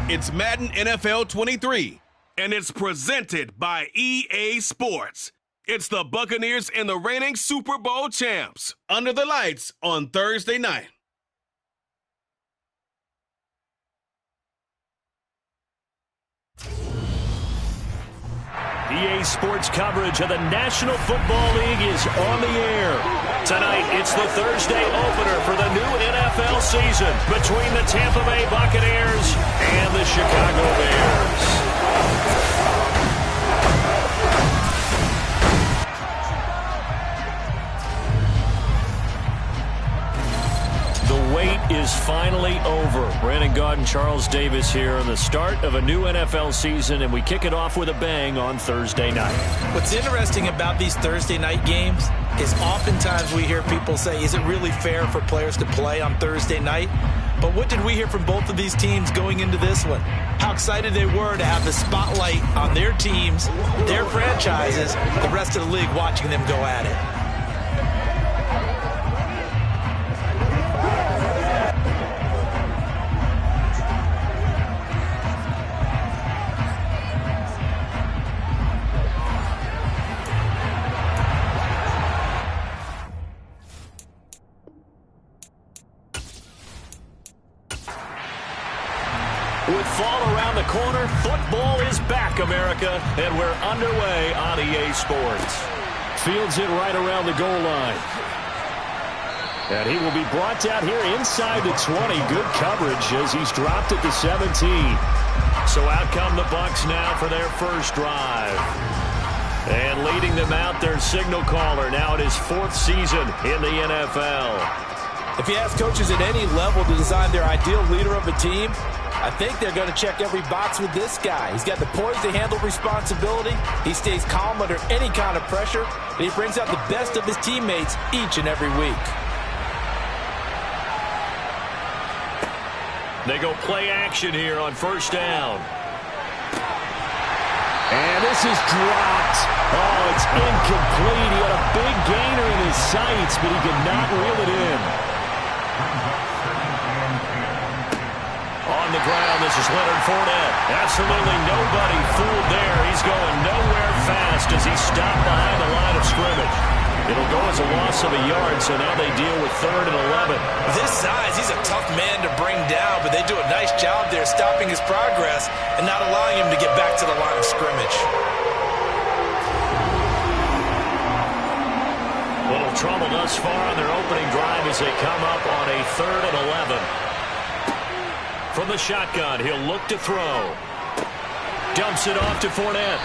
It's Madden NFL 23, and it's presented by EA Sports. It's the Buccaneers and the reigning Super Bowl champs under the lights on Thursday night. EA Sports coverage of the National Football League is on the air. Tonight, it's the Thursday opener for the new NFL season between the Tampa Bay Buccaneers and the Chicago Bears. The wait is finally over. Brandon Gaudin, Charles Davis here on the start of a new NFL season, and we kick it off with a bang on Thursday night. What's interesting about these Thursday night games is oftentimes we hear people say, is it really fair for players to play on Thursday night? But what did we hear from both of these teams going into this one? How excited they were to have the spotlight on their teams, their franchises, the rest of the league watching them go at it. With fall around the corner, football is back, America, and we're underway on EA Sports. Fields it right around the goal line. And he will be brought down here inside the 20. Good coverage as he's dropped at the 17. So out come the Bucs now for their first drive. And leading them out, their signal caller, now at his fourth season in the NFL. If you ask coaches at any level to design their ideal leader of a team, I think they're going to check every box with this guy. He's got the poise to handle responsibility. He stays calm under any kind of pressure, and he brings out the best of his teammates each and every week. They go play action here on first down. And this is dropped. Oh, it's incomplete. He had a big gainer in his sights, but he could not reel it in. On the ground, this is Leonard Fournette. Absolutely nobody fooled there. He's going nowhere fast as he's stopped behind the line of scrimmage. It'll go as a loss of a yard, so now they deal with 3rd and 11. This size, he's a tough man to bring down, but they do a nice job there stopping his progress and not allowing him to get back to the line of scrimmage. Little trouble thus far on their opening drive as they come up on a 3rd and 11. From the shotgun, he'll look to throw. Dumps it off to Fournette.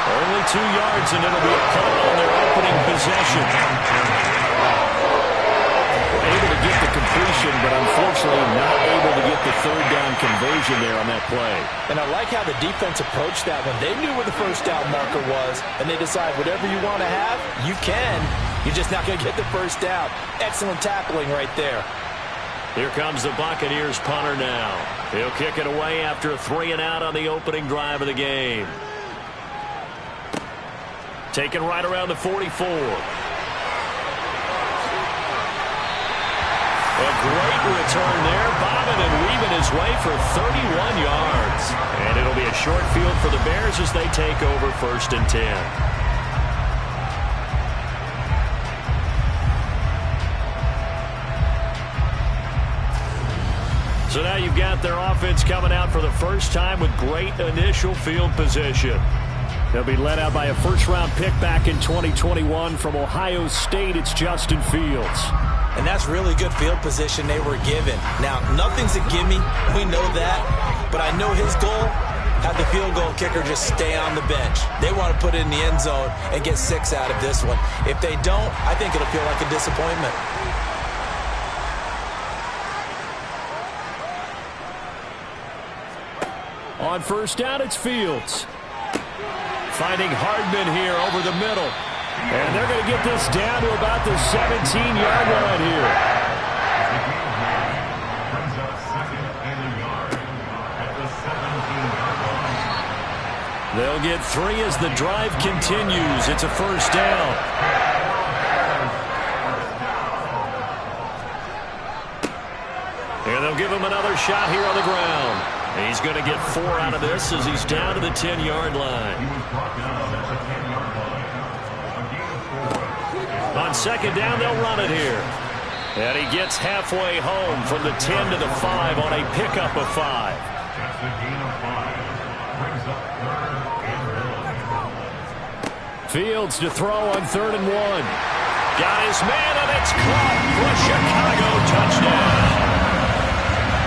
Only 2 yards, and it'll be a punt on their opening possession. Able to get the completion, but unfortunately not able to get the 3rd down conversion there on that play. And I like how the defense approached that one. They knew where the first down marker was, and they decide whatever you want to have, you can. You're just not going to get the first down. Excellent tackling right there. Here comes the Buccaneers punter now. He'll kick it away after a 3 and out on the opening drive of the game. Taken right around the 44. A great return there, bobbing and weaving his way for 31 yards. And it'll be a short field for the Bears as they take over 1st and 10. So now you've got their offense coming out for the first time with great initial field position. They'll be led out by a first-round pick back in 2021 from Ohio State. It's Justin Fields. And that's really good field position they were given. Now, nothing's a gimme. We know that. But I know his goal, have the field goal kicker just stay on the bench. They want to put it in the end zone and get 6 out of this one. If they don't, I think it'll feel like a disappointment. On first down, it's Fields. Finding Hardman here over the middle. And they're going to get this down to about the 17-yard line here. They'll get 3 as the drive continues. It's a first down. And they'll give him another shot here on the ground. He's going to get 4 out of this as he's down to the 10-yard line. On second down, they'll run it here. And he gets halfway home from the 10 to the 5 on a pickup of 5. Fields to throw on 3rd and 1. Got his man, and it's caught for a Chicago touchdown.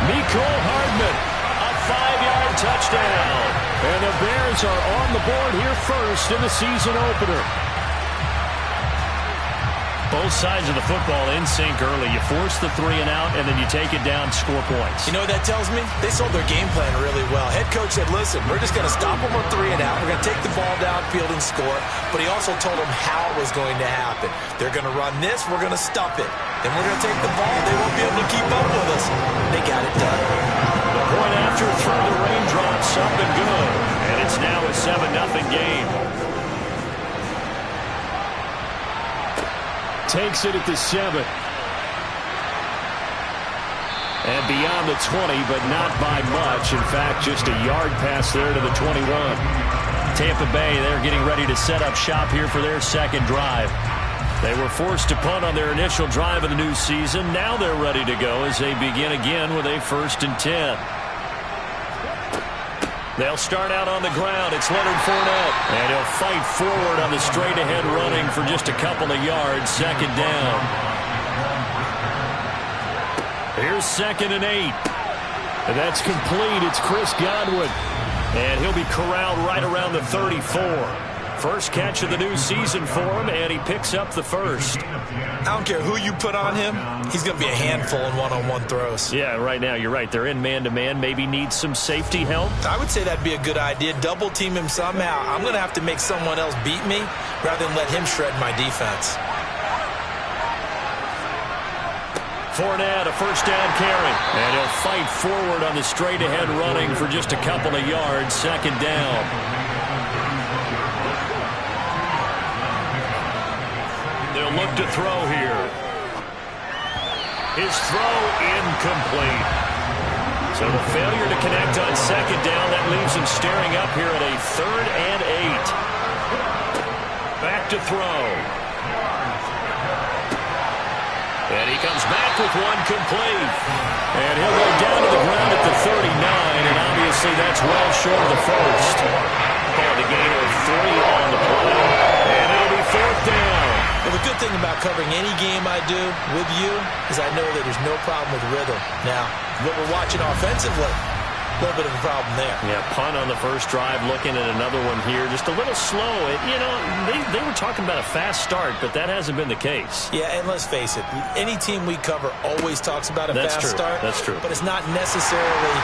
Mecole Hardman, a 5-yard touchdown. And the Bears are on the board here first in the season opener. Both sides of the football in sync early. You force the 3 and out, and then you take it down, score points. You know what that tells me? They sold their game plan really well. Head coach said, listen, we're just going to stop them on 3 and out. We're going to take the ball downfield and score. But he also told them how it was going to happen. They're going to run this. We're going to stop it. Then we're going to take the ball. They won't be able to keep up with us. They got it done. The point after through the raindrops, up and good. And it's now a 7-0 game. Takes it at the 7. And beyond the 20, but not by much. In fact, just a yard pass there to the 21. Tampa Bay, they're getting ready to set up shop here for their second drive. They were forced to punt on their initial drive of the new season. Now they're ready to go as they begin again with a 1st and 10. They'll start out on the ground. It's Leonard Fournette. And he'll fight forward on the straight-ahead running for just a couple of yards. Second down. Here's 2nd and 8. And that's complete. It's Chris Godwin. And he'll be corralled right around the 34. First catch of the new season for him, and he picks up the first. I don't care who you put on him. He's going to be a handful in one-on-one throws. Yeah, right now, you're right. They're in man-to-man. Maybe need some safety help. I would say that'd be a good idea. Double team him somehow. I'm going to have to make someone else beat me rather than let him shred my defense. Fournette, a first down carry. And he'll fight forward on the straight-ahead running for just a couple of yards. Second down. They'll look to throw here. His throw incomplete. So the failure to connect on second down, that leaves him staring up here at a 3rd and 8. Back to throw. And he comes back with one complete. And he'll go down to the ground at the 39, and obviously that's well short of the first. And the gain of 3 on the play. And it'll be 4th down. Well, the good thing about covering any game I do with you is I know that there's no problem with rhythm. Now, what we're watching offensively, a little bit of a problem there. Yeah, punt on the first drive, looking at another one here. Just a little slow. You know, they were talking about a fast start, but that hasn't been the case. Yeah, and let's face it, any team we cover always talks about a fast start. That's true. But it's not necessarily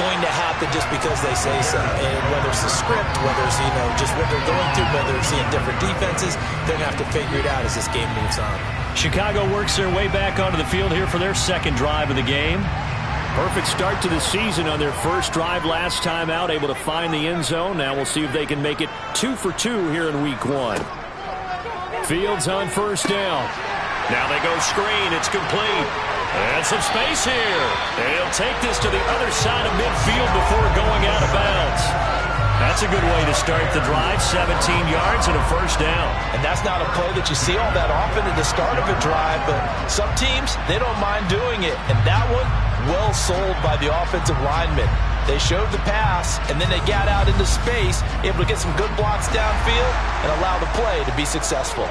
going to happen just because they say so. And whether it's the script, whether it's, just what they're going through, whether it's seeing different defenses, they're going to have to figure it out as this game moves on. Chicago works their way back onto the field here for their second drive of the game. Perfect start to the season on their first drive last time out, able to find the end zone. Now we'll see if they can make it 2 for 2 here in week 1. Fields on first down. Now they go screen. It's complete. And some space here. And he'll take this to the other side of midfield before going out of bounds. That's a good way to start the drive. 17 yards and a first down. And that's not a play that you see all that often at the start of a drive, but some teams, they don't mind doing it. And that one, well sold by the offensive lineman. They showed the pass, and then they got out into space, able to get some good blocks downfield and allow the play to be successful.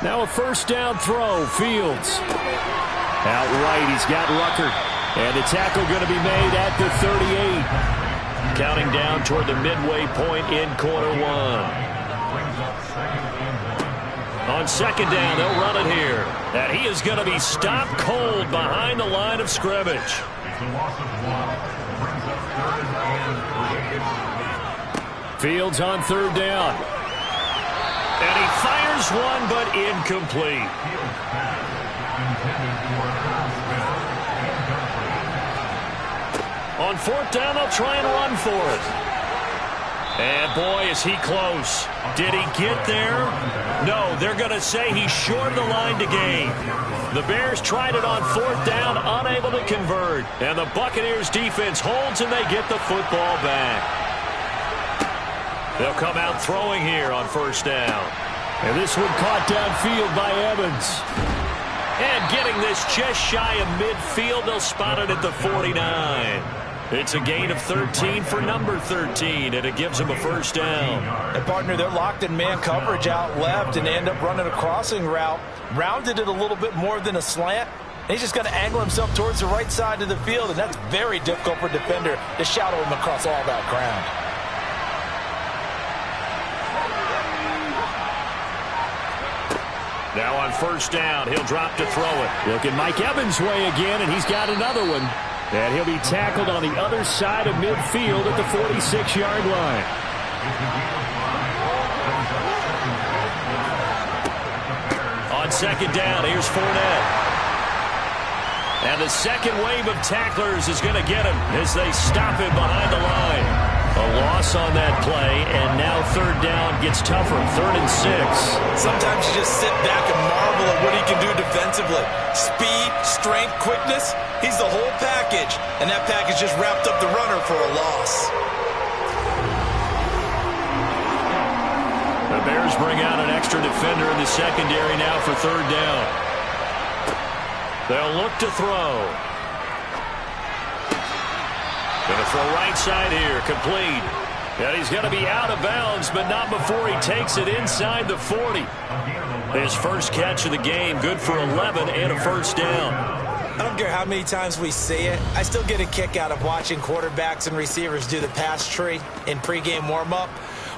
Now a first down throw, Fields. Outright, he's got Ruckert. And the tackle going to be made at the 38. Counting down toward the midway point in quarter 1. On second down, they'll run it here. And he is going to be stopped cold behind the line of scrimmage. Fields on third down. And he fires one, but incomplete. On fourth down, they'll try and run for it. And boy, is he close. Did he get there? No, they're going to say he's short of the line to gain. The Bears tried it on 4th down, unable to convert. And the Buccaneers defense holds and they get the football back. They'll come out throwing here on 1st down. And this one caught downfield by Evans. And getting this just shy of midfield, they'll spot it at the 49. It's a gain of 13 for number 13, and it gives him a 1st down. And, partner, they're locked in man coverage out left and end up running a crossing route. Rounded it a little bit more than a slant. And he's just going to angle himself towards the right side of the field, and that's very difficult for a defender to shadow him across all that ground. Now on 1st down, he'll drop to throw it. Looking Mike Evans' way again, and he's got another one. And he'll be tackled on the other side of midfield at the 46-yard line. On 2nd down, here's Fournette. And the second wave of tacklers is going to get him as they stop him behind the line. A loss on that play, and now 3rd down gets tougher. 3rd and 6. Sometimes you just sit back and marvel at what he can do defensively. Speed, strength, quickness, he's the whole package. And that package just wrapped up the runner for a loss. The Bears bring out an extra defender in the secondary now for 3rd down. They'll look to throw. Going to throw right side here, complete. And he's going to be out of bounds, but not before he takes it inside the 40. His first catch of the game, good for 11 and a 1st down. I don't care how many times we see it. I still get a kick out of watching quarterbacks and receivers do the pass tree in pregame warm-up.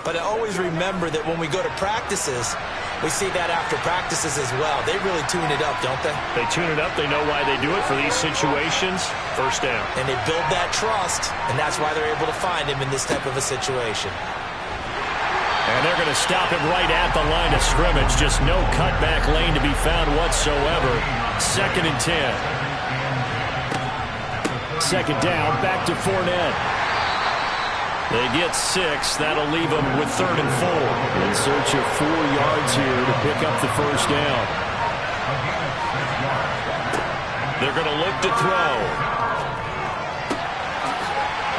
But I always remember that when we go to practices, we see that after practices as well. They really tune it up, don't they? They tune it up. They know why they do it for these situations. 1st down. And they build that trust, and that's why they're able to find him in this type of a situation. And they're going to stop him right at the line of scrimmage. Just no cutback lane to be found whatsoever. 2nd and 10. 2nd down, back to Fournette. They get 6. That'll leave them with 3rd and 4. In search of 4 yards here to pick up the 1st down. They're going to look to throw.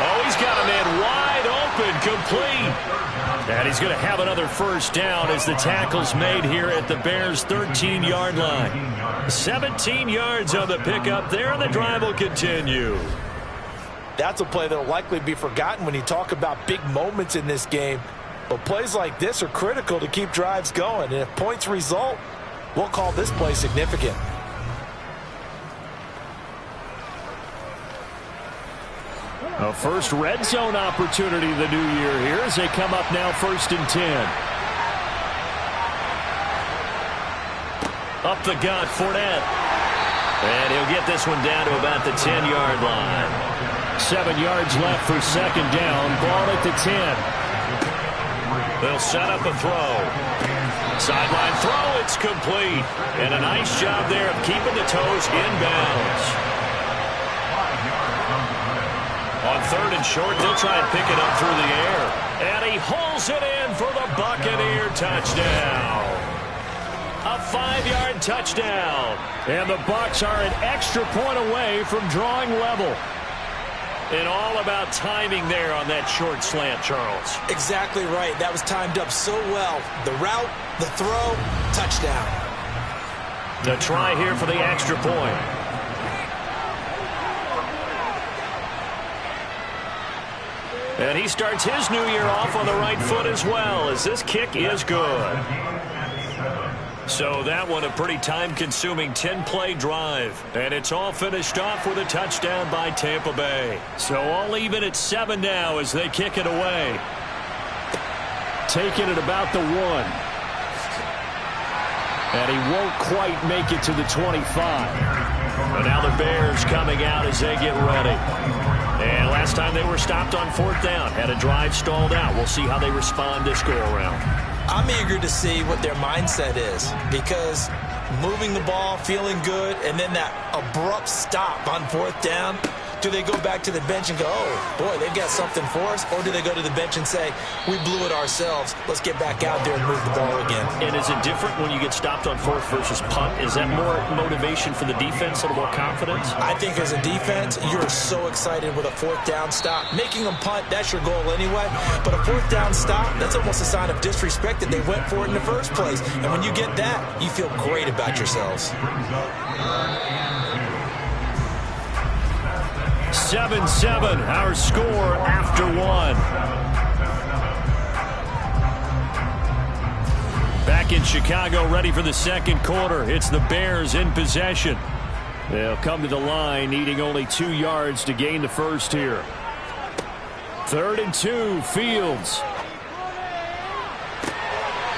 Oh, he's got a man wide open, complete. And he's going to have another 1st down as the tackle's made here at the Bears' 13-yard line. 17 yards on the pickup there, and the drive will continue. That's a play that will likely be forgotten when you talk about big moments in this game. But plays like this are critical to keep drives going. And if points result, we'll call this play significant. A first red zone opportunity the new year here as they come up now 1st and 10. Up the gut, Fournette. And he'll get this one down to about the 10-yard line. 7 yards left for 2nd down. Ball at the 10. They'll set up a throw. Sideline throw, it's complete. And a nice job there of keeping the toes inbounds. On 3rd and short, they'll try and pick it up through the air. And he hauls it in for the Buccaneer touchdown. A 5-yard touchdown. And the Bucs are an extra point away from drawing level. And all about timing there on that short slant, Charles. Exactly right. That was timed up so well. The route, the throw, touchdown. The try here for the extra point. And he starts his new year off on the right foot as well, as this kick is good. So that one a pretty time-consuming 10-play drive. And it's all finished off with a touchdown by Tampa Bay. So all even at 7 now as they kick it away. Taking it about the 1. And he won't quite make it to the 25. But now the Bears coming out as they get ready. And last time they were stopped on 4th down. Had a drive stalled out. We'll see how they respond this go-around. I'm eager to see what their mindset is, because moving the ball, feeling good, and then that abrupt stop on 4th down, Do they go back to the bench and go, oh, boy, they've got something for us? Or do they go to the bench and say, we blew it ourselves. Let's get back out there and move the ball again. And is it different when you get stopped on fourth versus punt? Is that more motivation for the defense, a little more confidence? I think as a defense, you're so excited with a fourth down stop. Making them punt, that's your goal anyway. But a fourth down stop, that's almost a sign of disrespect that they went for it in the first place. And when you get that, you feel great about yourselves. 7-7, our score after one. Back in Chicago, ready for the second quarter. It's the Bears in possession. They'll come to the line, needing only 2 yards to gain the first here. 3rd and 2, Fields.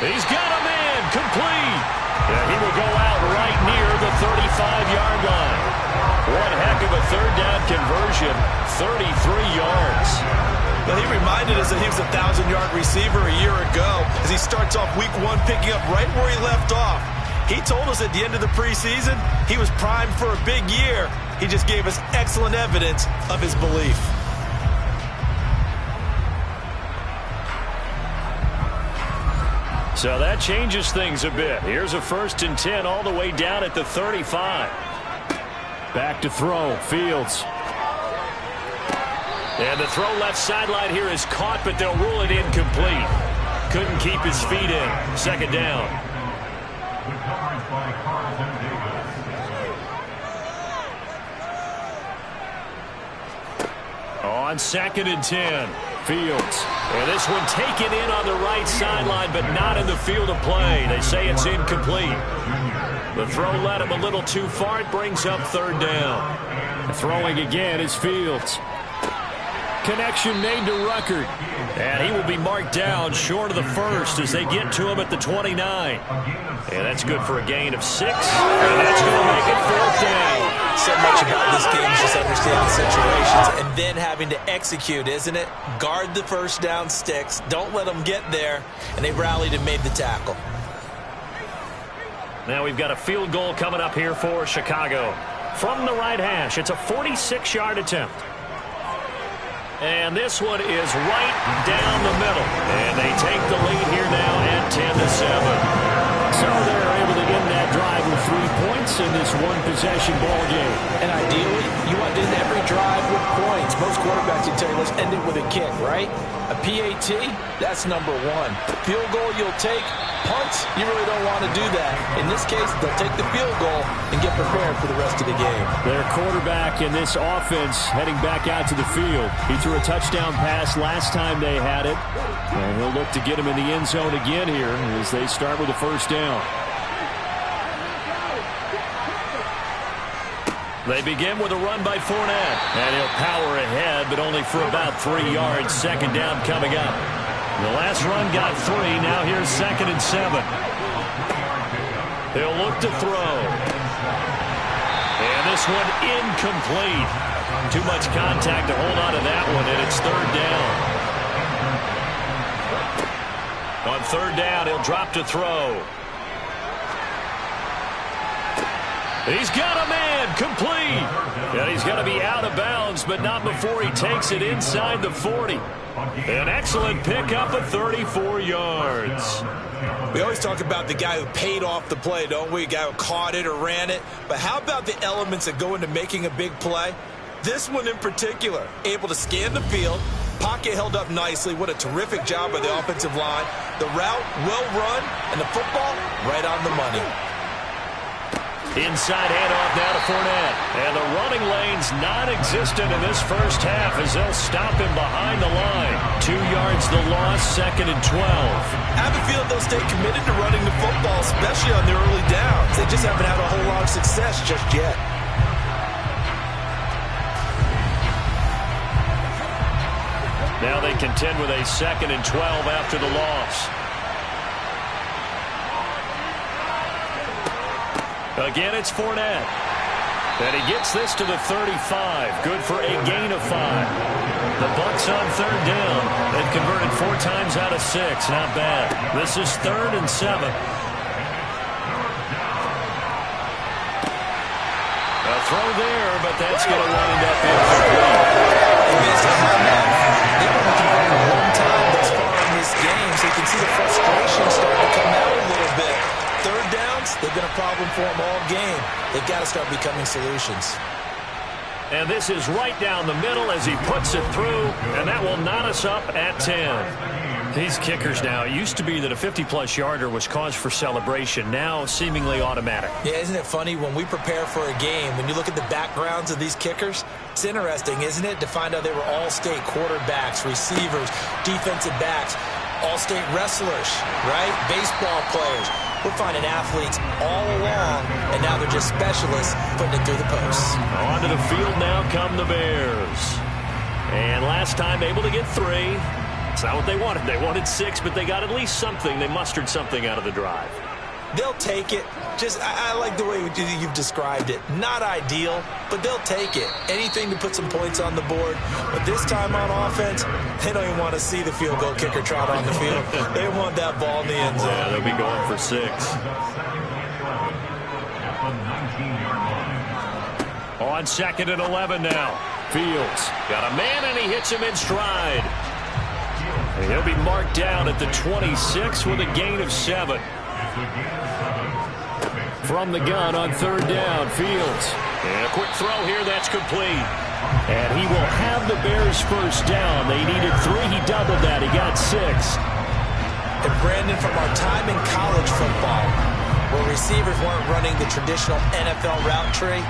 He's got a man, complete. And he will go out right near the 35-yard line. One heck of a third down conversion, 33 yards. Well, he reminded us that he was a 1,000-yard receiver a year ago as he starts off week 1 picking up right where he left off. He told us at the end of the preseason he was primed for a big year. He just gave us excellent evidence of his belief. So that changes things a bit. Here's a 1st and 10 all the way down at the 35. Back to throw, Fields. And the throw left sideline here is caught, but they'll rule it incomplete. Couldn't keep his feet in. 2nd down. On 2nd and 10, Fields. And this one taken in on the right sideline, but not in the field of play. They say it's incomplete. The throw led him a little too far. It brings up 3rd down. Throwing again is Fields. Connection made to Ruckert. And he will be marked down short of the first as they get to him at the 29. And that's good for a gain of 6. And that's going to make it 4th down. So much about this game is just understanding situations and then having to execute, isn't it? Guard the first down sticks. Don't let them get there. And they rallied and made the tackle. Now we've got a field goal coming up here for Chicago. From the right hash, it's a 46-yard attempt. And this one is right down the middle. And they take the lead here now at 10-7. So they're able to end that drive with 3 points in this one-possession ball game. And ideally, you want to end every drive with points. Most quarterbacks will tell you, let's end it with a kick, right? A PAT, that's number 1. Field goal you'll take. Punts, you really don't want to do that. In this case, they'll take the field goal and get prepared for the rest of the game. Their quarterback in this offense heading back out to the field. He threw a touchdown pass last time they had it. And he'll look to get him in the end zone again here as they start with the 1st down. They begin with a run by Fournette. And he'll power ahead, but only for about 3 yards. 2nd down coming up. The last run got 3. Now here's 2nd and 7. They'll look to throw. And this one incomplete. Too much contact to hold on to that one, and it's 3rd down. On 3rd down, he'll drop to throw. He's got a man, complete. And he's going to be out of bounds, but not before he takes it inside the 40. An excellent pickup of 34 yards. We always talk about the guy who paid off the play, don't we? A guy who caught it or ran it. But how about the elements that go into making a big play? This one in particular, able to scan the field, pocket held up nicely. What a terrific job by the offensive line. The route, well run, and the football right on the money. Inside handoff now to Fournette. And the running lane's non-existent in this first half as they'll stop him behind the line. 2 yards the loss, 2nd and 12. I have a feeling they'll stay committed to running the football, especially on their early downs. They just haven't had a whole lot of success just yet. Now they contend with a 2nd and 12 after the loss. Again, it's Fournette. And he gets this to the 35. Good for a gain of 5. The Bucs on 3rd down. They've converted 4 times out of 6. Not bad. This is 3rd and 7. A throw there, but that's going to wind up incomplete. Based on my math, they've only converted one time thus far in this game, so you can see the frustration starting to come out a little bit. Third downs, they've been a problem for them all game. They've got to start becoming solutions. And this is right down the middle as he puts it through, and that will knot us up at 10. These kickers now, it used to be that a 50-plus yarder was cause for celebration, now seemingly automatic. Yeah, isn't it funny when we prepare for a game, when you look at the backgrounds of these kickers, it's interesting, isn't it, to find out they were all-state quarterbacks, receivers, defensive backs, all-state wrestlers, right? Baseball players. We're finding athletes all along, and now they're just specialists putting it through the posts. Onto the field now come the Bears. And last time able to get 3. It's not what they wanted. They wanted 6, but they got at least something. They mustered something out of the drive. They'll take it. I like the way you've described it. Not ideal, but they'll take it. Anything to put some points on the board. But this time on offense, they don't even want to see the field goal kicker trot on the field. They want that ball in the end zone. Yeah, they'll be going for 6. On 2nd and 11 now. Fields got a man, and he hits him in stride. And he'll be marked down at the 26 with a gain of 7. From the gun on 3rd down, Fields. And a quick throw here, that's complete. And he will have the Bears first down. They needed 3, he doubled that, he got 6. And Brandon, from our time in college football, where receivers weren't running the traditional NFL route tree,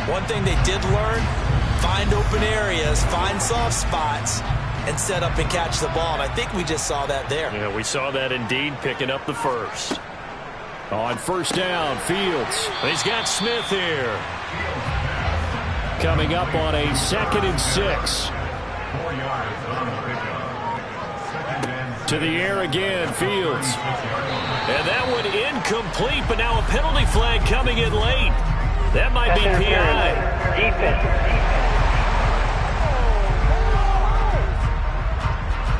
one thing they did learn, find open areas, find soft spots, and set up and catch the ball. And I think we just saw that there. Yeah, we saw that indeed, picking up the first. On 1st down, Fields. He's got Smith here. Coming up on a 2nd and 6. To the air again, Fields. And that one incomplete, but now a penalty flag coming in late. That might be PI.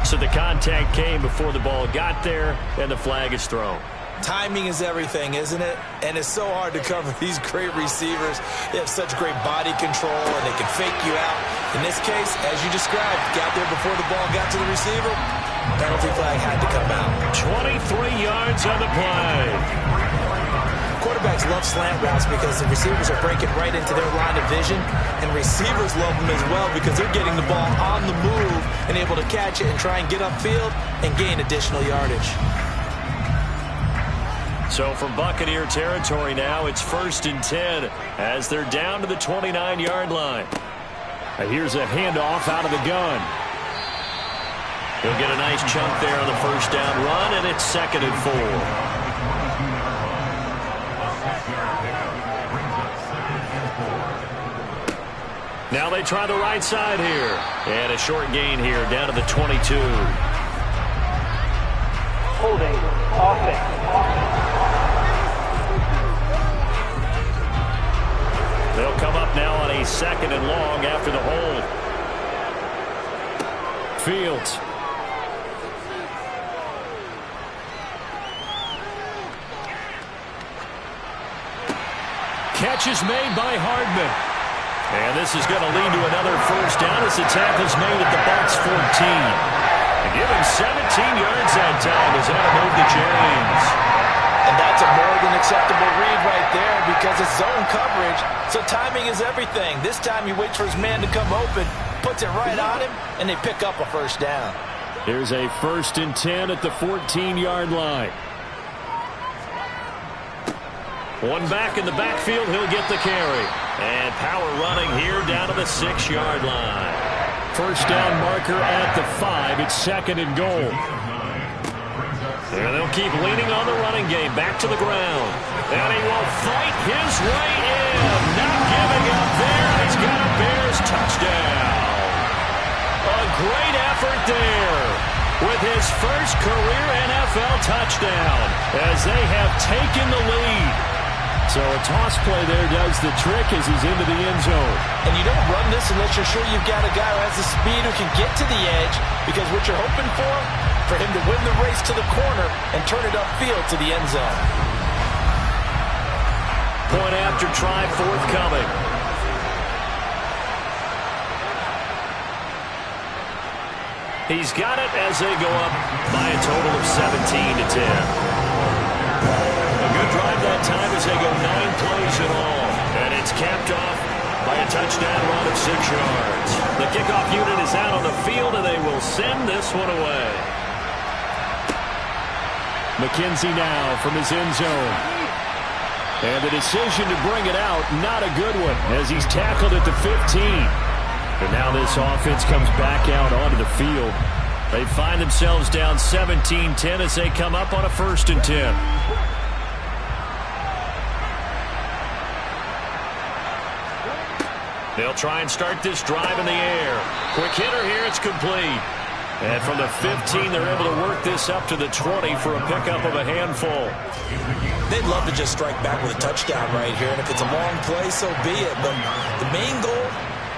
So the contact came before the ball got there, and the flag is thrown. Timing is everything, isn't it? And it's so hard to cover these great receivers. They have such great body control, and they can fake you out. In this case, as you described, got there before the ball got to the receiver. Penalty flag had to come out. 23 yards on the play. Quarterbacks love slant routes because the receivers are breaking right into their line of vision, and receivers love them as well because they're getting the ball on the move and able to catch it and try and get upfield and gain additional yardage. So from Buccaneer territory now, it's 1st and 10 as they're down to the 29-yard line. Here's a handoff out of the gun. He'll get a nice chunk there on the 1st down run, and it's 2nd and 4. Now they try the right side here. And a short gain here down to the 22. Holding offense. They'll come up now on a 2nd and long after the hold. Fields. Catch is made by Hardman. And this is going to lead to another 1st down as the tackle's made at the Bucs 14. And give him 17 yards that time as that'll move the chains. And that's a more than acceptable read right there because it's zone coverage, so timing is everything. This time he waits for his man to come open, puts it right on him, and they pick up a 1st down. Here's a 1st and 10 at the 14-yard line. One back in the backfield, he'll get the carry. And power running here down to the 6-yard line. 1st down marker at the 5. It's 2nd and goal. And they'll keep leaning on the running game. Back to the ground. And he will fight his way in. Not giving up there. He's got a Bears touchdown. A great effort there with his first career NFL touchdown as they have taken the lead. So a toss play there does the trick as he's into the end zone. And you don't run this unless you're sure you've got a guy who has the speed who can get to the edge, because what you're hoping for him to win the race to the corner and turn it upfield to the end zone. Point after try forthcoming. He's got it as they go up by a total of 17-10. A good drive that time as they go 9 plays in all. And it's capped off by a touchdown run of 6 yards. The kickoff unit is out on the field, and they will send this one away. McKenzie now from his end zone. And the decision to bring it out, not a good one, as he's tackled at the 15. And now this offense comes back out onto the field. They find themselves down 17-10 as they come up on a 1st and 10. They'll try and start this drive in the air. Quick hitter here, it's complete. And from the 15, they're able to work this up to the 20 for a pickup of a handful. They'd love to just strike back with a touchdown right here, and if it's a long play, so be it. But the main goal,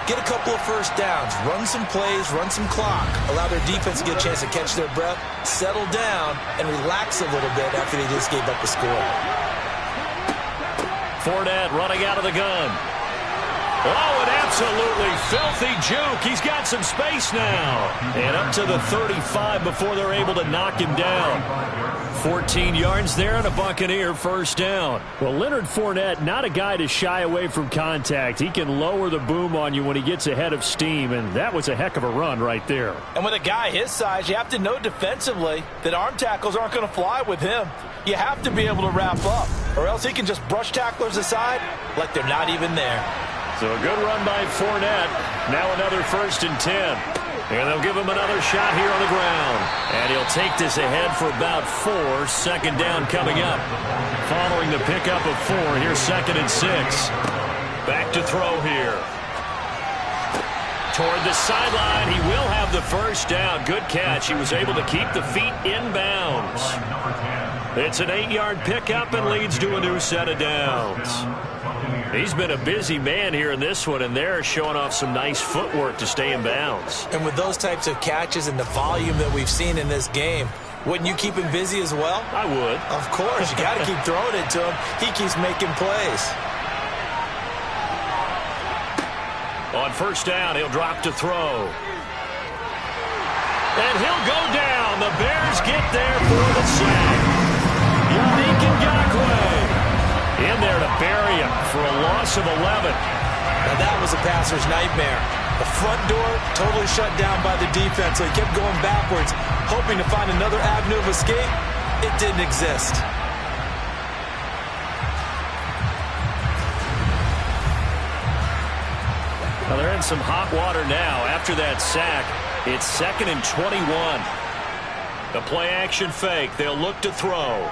get a couple of first downs, run some plays, run some clock, allow their defense to get a chance to catch their breath, settle down, and relax a little bit after they just gave up a score. Fournette running out of the gun. Oh, an absolutely filthy juke. He's got some space now. And up to the 35 before they're able to knock him down. 14 yards there and a Buccaneer 1st down. Well, Leonard Fournette, not a guy to shy away from contact. He can lower the boom on you when he gets ahead of steam, and that was a heck of a run right there. And with a guy his size, you have to know defensively that arm tackles aren't going to fly with him. You have to be able to wrap up, or else he can just brush tacklers aside like they're not even there. So a good run by Fournette. Now another 1st and 10. And they'll give him another shot here on the ground. And he'll take this ahead for about 4. 2nd down coming up. Following the pickup of 4, here's 2nd and 6. Back to throw here. Toward the sideline, he will have the 1st down. Good catch. He was able to keep the feet in bounds. It's an 8-yard pickup and leads to a new set of downs. He's been a busy man here in this one, and they're showing off some nice footwork to stay in bounds. And with those types of catches and the volume that we've seen in this game, wouldn't you keep him busy as well? I would. Of course. You got to keep throwing it to him. He keeps making plays. On 1st down, he'll drop to throw. And he'll go down. The Bears get there for the sack. Yannick Ngakoue in there to bury him for a loss of 11. Now that was a passer's nightmare. The front door totally shut down by the defense, so he kept going backwards, hoping to find another avenue of escape. It didn't exist. Well, they're in some hot water now after that sack. It's 2nd and 21. The play action fake. They'll look to throw.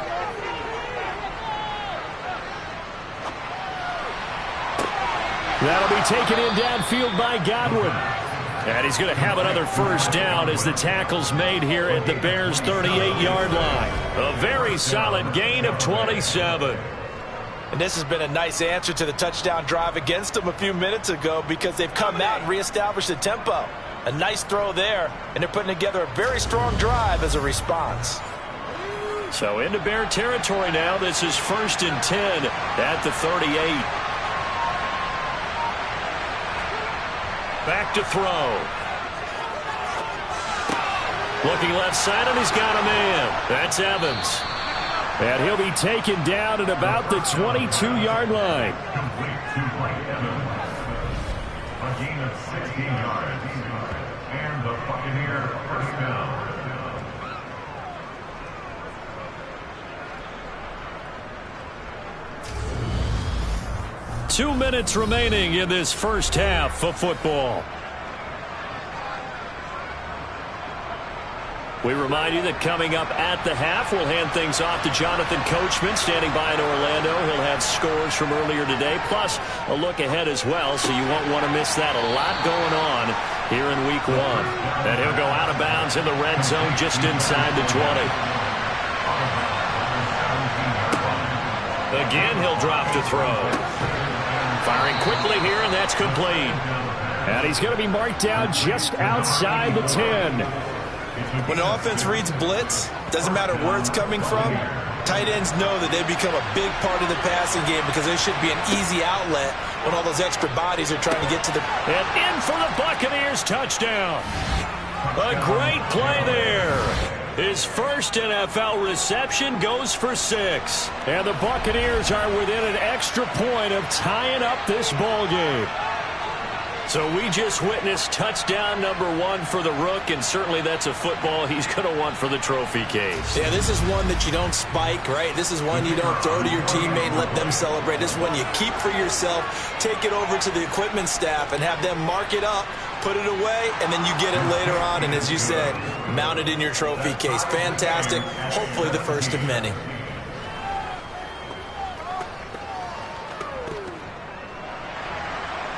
That'll be taken in downfield by Godwin. And he's going to have another 1st down as the tackle's made here at the Bears' 38-yard line. A very solid gain of 27. And this has been a nice answer to the touchdown drive against them a few minutes ago because they've come out and reestablished the tempo. A nice throw there, and they're putting together a very strong drive as a response. So into Bear territory now. This is 1st and 10 at the 38. Back to throw. Looking left side, and he's got a man. That's Evans. And he'll be taken down at about the 22-yard line. A gain of 16 yards. And the Buccaneer 1st down. 2 minutes remaining in this 1st half of football. We remind you that coming up at the half, we'll hand things off to Jonathan Coachman standing by in Orlando. He'll have scores from earlier today, plus a look ahead as well, so you won't want to miss that. A lot going on here in Week 1. And he'll go out of bounds in the red zone just inside the 20. Again, he'll drop to throw. Firing quickly here, and that's complete. And he's going to be marked down just outside the 10. When an offense reads blitz, doesn't matter where it's coming from, tight ends know that they become a big part of the passing game because there should be an easy outlet when all those extra bodies are trying to get to the... And in for the Buccaneers touchdown. A great play there. His first NFL reception goes for 6. And the Buccaneers are within an extra point of tying up this ball game. So we just witnessed touchdown number 1 for the Rook, and certainly that's a football he's going to want for the trophy case. Yeah, this is one that you don't spike, right? This is one you don't throw to your teammate and let them celebrate. This is one you keep for yourself, take it over to the equipment staff, and have them mark it up, put it away, and then you get it later on, and as you said, mount it in your trophy case. Fantastic. Hopefully the first of many.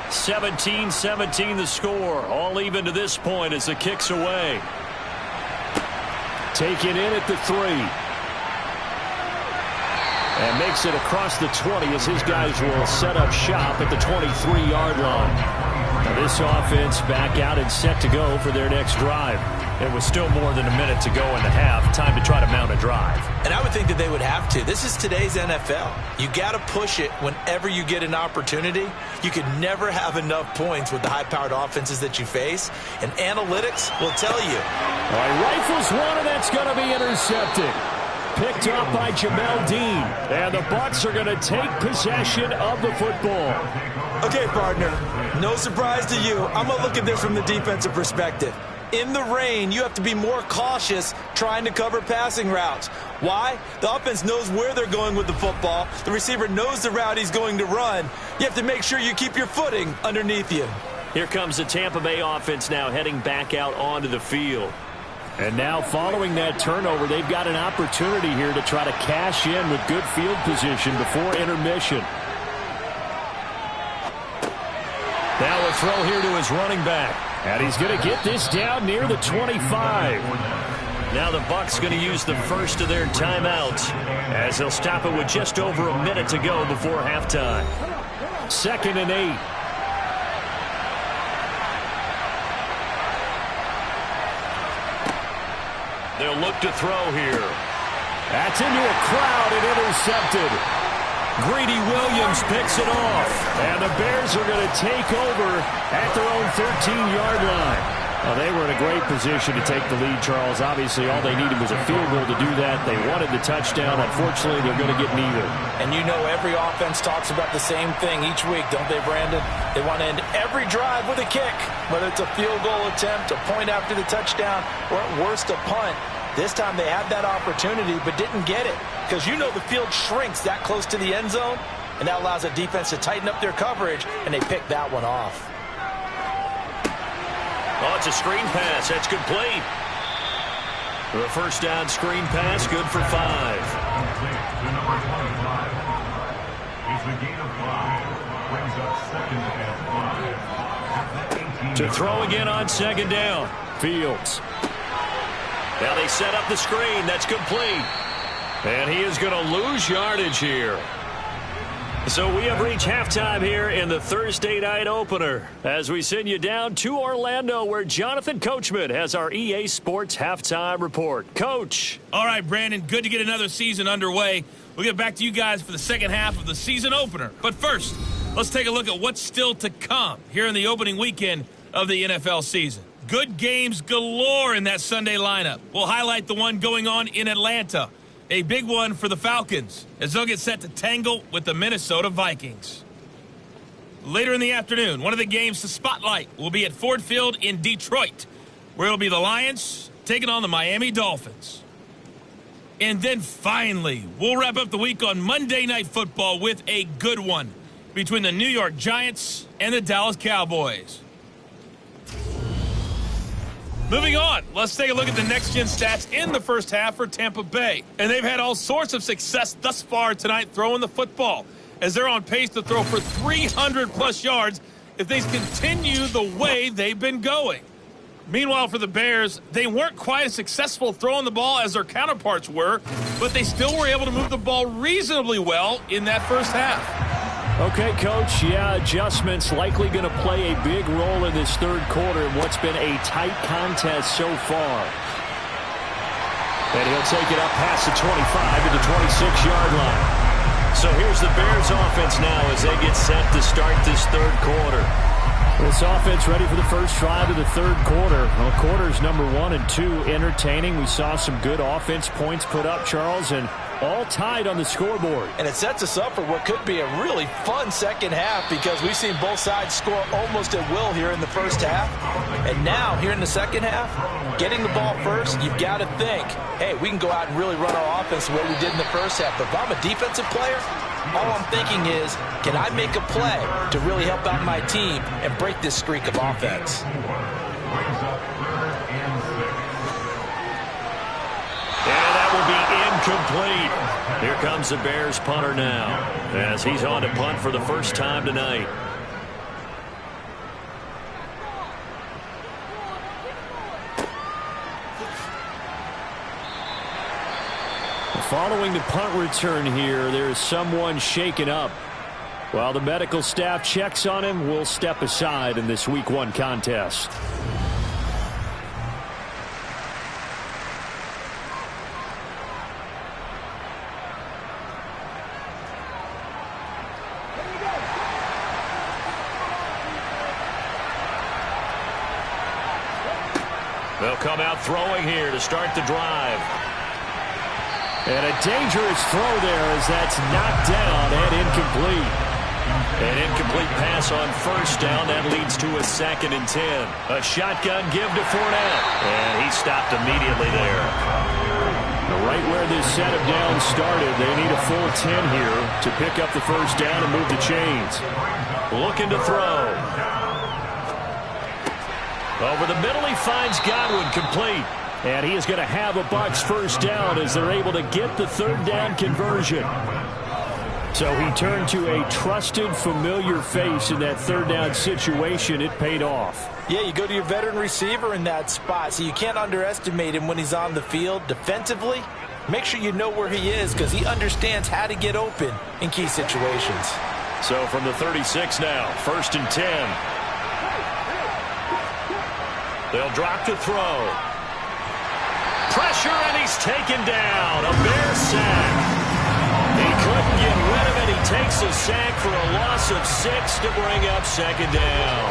(17-17) the score. All even to this point as the kick's away. Taken in at the 3. And makes it across the 20 as his guys will set up shop at the 23-yard line. Now this offense back out and set to go for their next drive. It was still more than a minute to go in the half. Time to try to mount a drive. And I would think that they would have to. This is today's NFL. You got to push it whenever you get an opportunity. You could never have enough points with the high-powered offenses that you face. And analytics will tell you. All right, rifles one, and that's going to be intercepted. Picked up by Jamel Dean. And the Bucs are going to take possession of the football. Okay, partner, no surprise to you. I'm going to look at this from the defensive perspective. In the rain, you have to be more cautious trying to cover passing routes. Why? The offense knows where they're going with the football. The receiver knows the route he's going to run. You have to make sure you keep your footing underneath you. Here comes the Tampa Bay offense now heading back out onto the field. And now following that turnover, they've got an opportunity here to try to cash in with good field position before intermission. Now a throw here to his running back. And he's going to get this down near the 25. Now the Bucs going to use the first of their timeouts as they'll stop it with just over a minute to go before halftime. 2nd and 8. They'll look to throw here. That's into a crowd and intercepted. Greedy Williams picks it off. And the Bears are going to take over at their own 13-yard line. Well, they were in a great position to take the lead, Charles. Obviously, all they needed was a field goal to do that. They wanted the touchdown. Unfortunately, they're going to get neither. And you know every offense talks about the same thing each week, don't they, Brandon? They want to end every drive with a kick, whether it's a field goal attempt, a point after the touchdown, or at worst a punt. This time they had that opportunity but didn't get it because you know the field shrinks that close to the end zone, and that allows the defense to tighten up their coverage, and they pick that one off. Oh, it's a screen pass. That's complete. The first down screen pass, good for 5. Complete to number 25. It's a gain of 5. Brings up 2nd and 5. To throw again on 2nd down. Fields. Now they set up the screen. That's complete. And he is going to lose yardage here. So we have reached halftime here in the Thursday night opener as we send you down to Orlando where Jonathan Coachman has our EA Sports halftime report. Coach. All right, Brandon, good to get another season underway. We'll get back to you guys for the second half of the season opener. But first, let's take a look at what's still to come here in the opening weekend of the NFL season. Good games galore in that Sunday lineup. We'll highlight the one going on in Atlanta. A big one for the Falcons as they'll get set to tangle with the Minnesota Vikings. Later in the afternoon, one of the games to spotlight will be at Ford Field in Detroit, where it'll be the Lions taking on the Miami Dolphins. And then finally, we'll wrap up the week on Monday Night Football with a good one between the New York Giants and the Dallas Cowboys. Moving on, let's take a look at the next-gen stats in the first half for Tampa Bay. And they've had all sorts of success thus far tonight throwing the football, as they're on pace to throw for 300-plus yards if things continue the way they've been going. Meanwhile, for the Bears, they weren't quite as successful throwing the ball as their counterparts were, but they still were able to move the ball reasonably well in that first half. Okay, Coach, yeah, adjustments likely going to play a big role in this third quarter in what's been a tight contest so far. And he'll take it up past the 25 to the 26-yard line. So here's the Bears offense now as they get set to start this third quarter. Well, This offense ready for the first drive of the third quarter. Well, quarters number 1 and 2 entertaining. We saw some good offense points put up, Charles, and all tied on the scoreboard. And it sets us up for what could be a really fun second half because we've seen both sides score almost at will here in the first half. And now, here in the second half, getting the ball first, you've got to think, hey, we can go out and really run our offense the way we did in the first half. But if I'm a defensive player, all I'm thinking is, can I make a play to really help out my team and break this streak of offense? Will be incomplete. Here comes the Bears punter now as he's on to punt for the first time tonight. Following the punt return here, there is someone shaken up. While the medical staff checks on him, we'll step aside in this Week 1 contest. They'll come out throwing here to start the drive. And a dangerous throw there as that's knocked down and incomplete. An incomplete pass on first down. That leads to a 2nd and 10. A shotgun give to Fournette. And he stopped immediately there. Right where this set of downs started, they need a full 10 here to pick up the first down and move the chains. Looking to throw. Over the middle, he finds Godwin complete. And he is going to have a Bucs first down as they're able to get the third down conversion. So he turned to a trusted, familiar face in that third down situation. It paid off. Yeah, you go to your veteran receiver in that spot, so you can't underestimate him when he's on the field. Defensively, make sure you know where he is because he understands how to get open in key situations. So from the 36 now, 1st and 10. They'll drop to throw. Pressure, and he's taken down. A Bear sack. He couldn't get rid of it. He takes a sack for a loss of 6 to bring up 2nd down.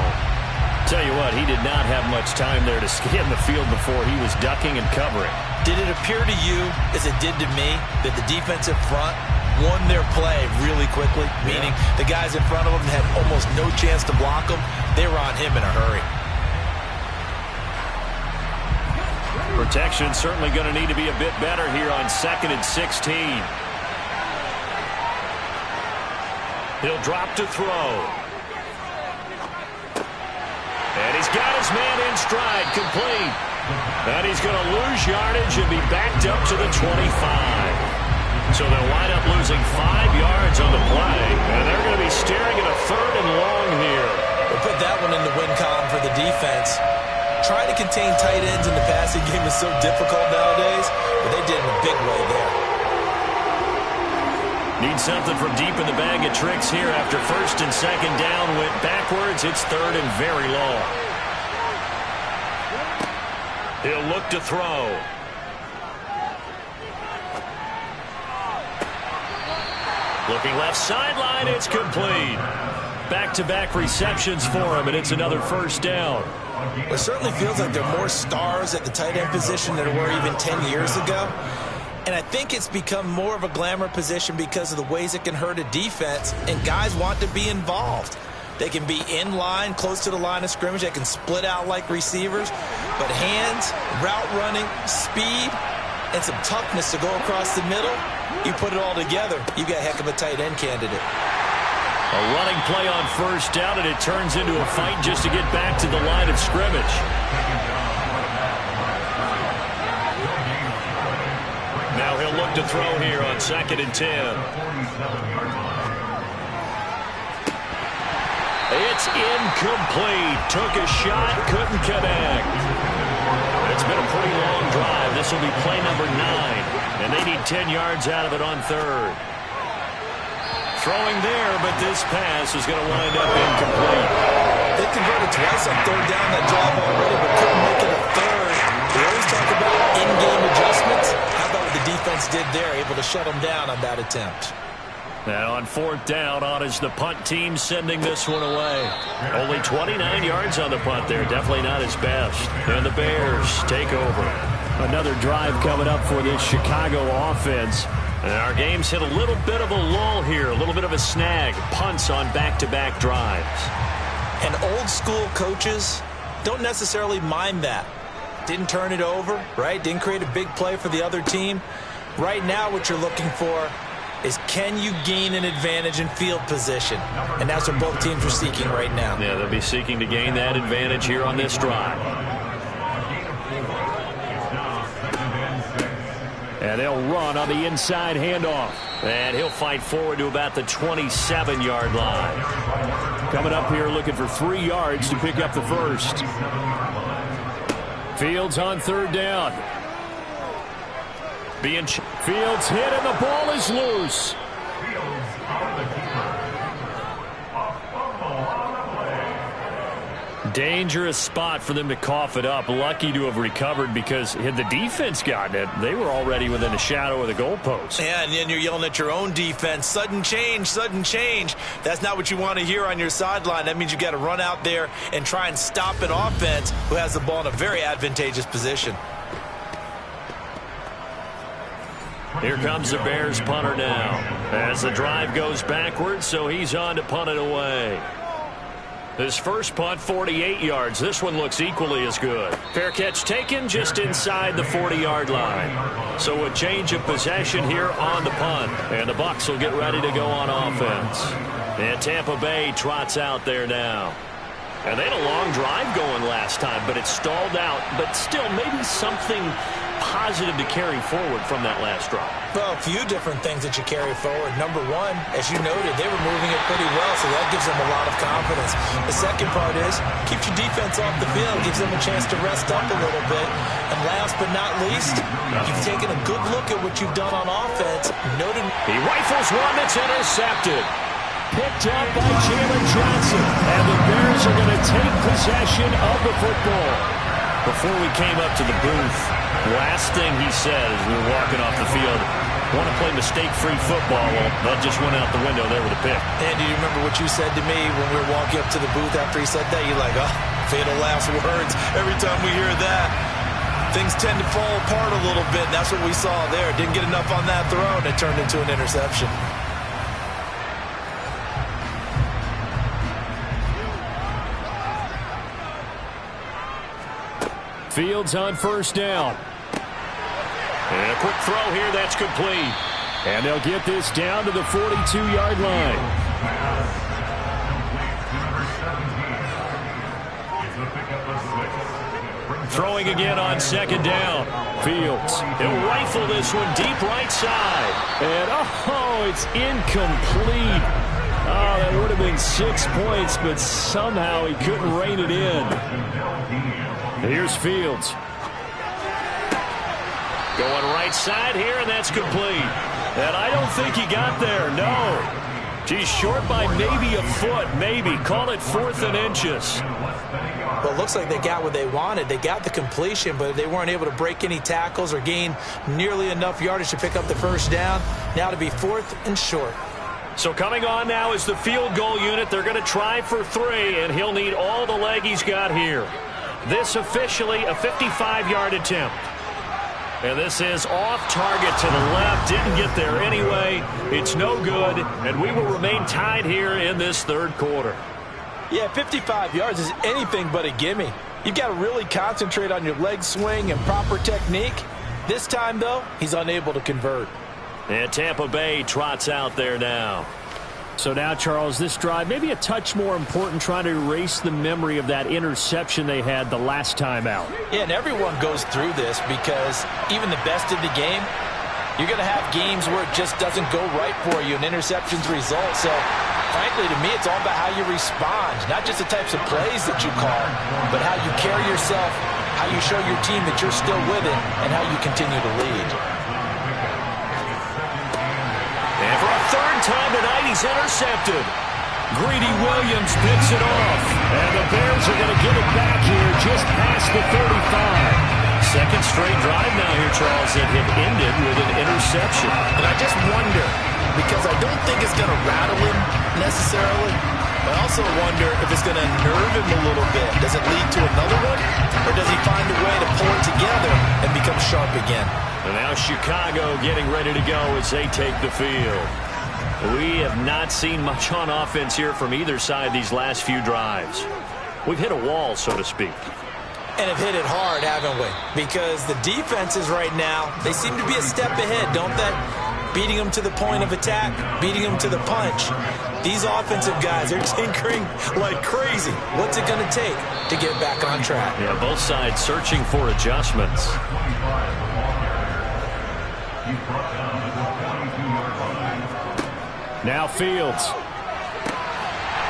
Tell you what, he did not have much time there to scan the field before he was ducking and covering. Did it appear to you, as it did to me, that the defensive front won their play really quickly? Meaning the guys in front of him had almost no chance to block him. They were on him in a hurry. Protection certainly going to need to be a bit better here on 2nd and 16. He'll drop to throw. And he's got his man in stride, complete. And he's going to lose yardage and be backed up to the 25. So they'll wind up losing 5 yards on the play. And they're going to be staring at a 3rd and long here. We'll put that one in the win column for the defense. Trying to contain tight ends in the passing game is so difficult nowadays, but they did in a big way there. Need something from deep in the bag of tricks here after 1st and 2nd down. Went backwards. It's 3rd and very long. He'll look to throw. Looking left sideline. It's complete. Back-to-back receptions for him, and it's another first down. It certainly feels like there are more stars at the tight end position than there were even 10 years ago. And I think it's become more of a glamour position because of the ways it can hurt a defense, and guys want to be involved. They can be in line, close to the line of scrimmage. They can split out like receivers. But hands, route running, speed, and some toughness to go across the middle, you put it all together, you got a heck of a tight end candidate. A running play on first down, and it turns into a fight just to get back to the line of scrimmage. Now he'll look to throw here on 2nd and 10. It's incomplete. Took a shot, couldn't connect. It's been a pretty long drive. This will be play number 9, and they need 10 yards out of it on 3rd. Throwing there, but this pass is going to wind up incomplete. They converted twice on 3rd down that drive already, but couldn't make it a 3rd. We always talk about in-game adjustments. How about what the defense did there, able to shut them down on that attempt? And on 4th down, on is the punt team sending this one away. Only 29 yards on the punt there. Definitely not his best. And the Bears take over. Another drive coming up for this Chicago offense. And our game's hit a little bit of a lull here, a little bit of a snag. Punts on back-to-back drives. And old school coaches don't necessarily mind that. Didn't turn it over, right? Didn't create a big play for the other team. Right now what you're looking for is, can you gain an advantage in field position? And that's what both teams are seeking right now. Yeah, they'll be seeking to gain that advantage here on this drive. And they'll run on the inside handoff. And he'll fight forward to about the 27-yard line. Coming up here looking for 3 yards to pick up the first. Fields on 3rd down. Fields hit and the ball is loose. Dangerous spot for them to cough it up. Lucky to have recovered, because had the defense gotten it, they were already within a shadow of the goalpost. Yeah, and then you're yelling at your own defense. Sudden change, sudden change. That's not what you want to hear on your sideline. That means you've got to run out there and try and stop an offense who has the ball in a very advantageous position. Here comes the Bears punter now, as the drive goes backwards, so he's on to punt it away. His first punt, 48 yards. This one looks equally as good. Fair catch taken just inside the 40-yard line. So a change of possession here on the punt. And the Bucs will get ready to go on offense. And Tampa Bay trots out there now. And they had a long drive going last time, but it stalled out. But still, maybe something positive to carry forward from that last drive. Well, a few different things that you carry forward. Number one, as you noted, they were moving it pretty well, so that gives them a lot of confidence. The second part is, keeps your defense off the field, gives them a chance to rest up a little bit. And last but not least, you've taken a good look at what you've done on offense. Noted he rifles one that's intercepted. Picked up by Jalen Johnson. And the Bears are going to take possession of the football. Before we came up to the booth, last thing he said as we were walking off the field, want to play mistake-free football. Well, that just went out the window there with a pick. And do you remember what you said to me when we were walking up to the booth after he said that? You're like, oh, fatal last words. Every time we hear that, things tend to fall apart a little bit, and that's what we saw there. Didn't get enough on that throw, and it turned into an interception. Fields on 1st down. And a quick throw here, that's complete. And they'll get this down to the 42-yard line. Throwing again on 2nd down. Fields, he'll rifle this one deep right side. And, oh, it's incomplete. Oh, that would have been 6 points, but somehow he couldn't rein it in. Here's Fields. Going right side here, and that's complete. And I don't think he got there, no. He's short by maybe a foot, maybe. Call it 4th and inches. Well, it looks like they got what they wanted. They got the completion, but they weren't able to break any tackles or gain nearly enough yardage to pick up the 1st down. Now to be 4th and short. So coming on now is the field goal unit. They're going to try for 3, and he'll need all the leg he's got here. This officially a 55-yard attempt. And this is off target to the left. Didn't get there anyway. It's no good, and we will remain tied here in this 3rd quarter. Yeah, 55 yards is anything but a gimme. You've got to really concentrate on your leg swing and proper technique. This time, though, he's unable to convert. And Tampa Bay trots out there now. So now, Charles, this drive maybe a touch more important, trying to erase the memory of that interception they had the last time out. Yeah, and everyone goes through this, because even the best of the game, you're going to have games where it just doesn't go right for you, and interceptions result. So, frankly, to me, it's all about how you respond, not just the types of plays that you call, but how you carry yourself, how you show your team that you're still with it, and how you continue to lead. And for a 3rd time tonight, he's intercepted. Greedy Williams picks it off. And the Bears are going to get it back here just past the 35. Second straight drive now here, Charles, that had ended with an interception. And I just wonder, because I don't think it's going to rattle him necessarily, but I also wonder if it's going to nerve him a little bit. Does it lead to another one, or does he find a way to pull it together and become sharp again? And now Chicago getting ready to go as they take the field. We have not seen much on offense here from either side these last few drives. We've hit a wall, so to speak. And have hit it hard, haven't we? Because the defenses right now, they seem to be a step ahead, don't they? Beating them to the point of attack, beating them to the punch. These offensive guys are tinkering like crazy. What's it going to take to get back on track? Yeah, both sides searching for adjustments. Now Fields.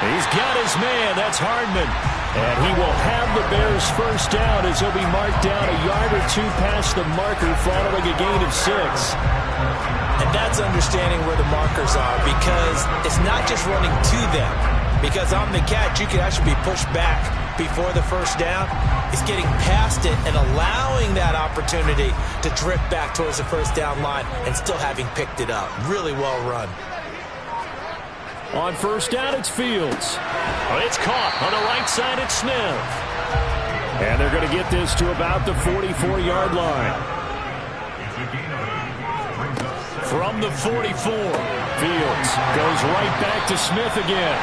He's got his man. That's Hardman. And he will have the Bears first down as he'll be marked down a yard or two past the marker following a gain of 6. And that's understanding where the markers are, because it's not just running to them. Because on the catch, you can actually be pushed back before the first down. It's getting past it and allowing that opportunity to drift back towards the first down line and still having picked it up. Really well run. On first down, it's Fields. It's caught on the right side. It's Smith. And they're going to get this to about the 44-yard line. From the 44, Fields goes right back to Smith again.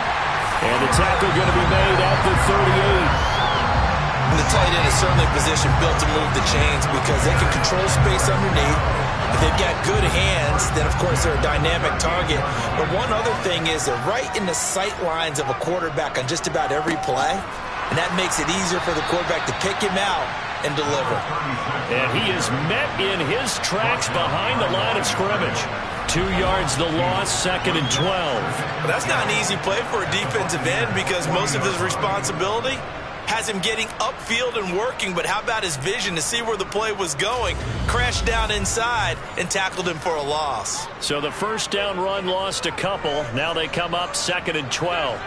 And the tackle going to be made at the 38. The tight end is certainly a position built to move the chains because they can control space underneath. If they've got good hands, then, of course, they're a dynamic target. But one other thing is they're right in the sight lines of a quarterback on just about every play. And that makes it easier for the quarterback to pick him out and deliver. And he is met in his tracks behind the line of scrimmage. 2 yards the loss, 2nd and 12. Well, that's not an easy play for a defensive end because most of his responsibility has him getting upfield and working, but how about his vision to see where the play was going? Crashed down inside and tackled him for a loss. So the first down run lost a couple. Now they come up 2nd and 12.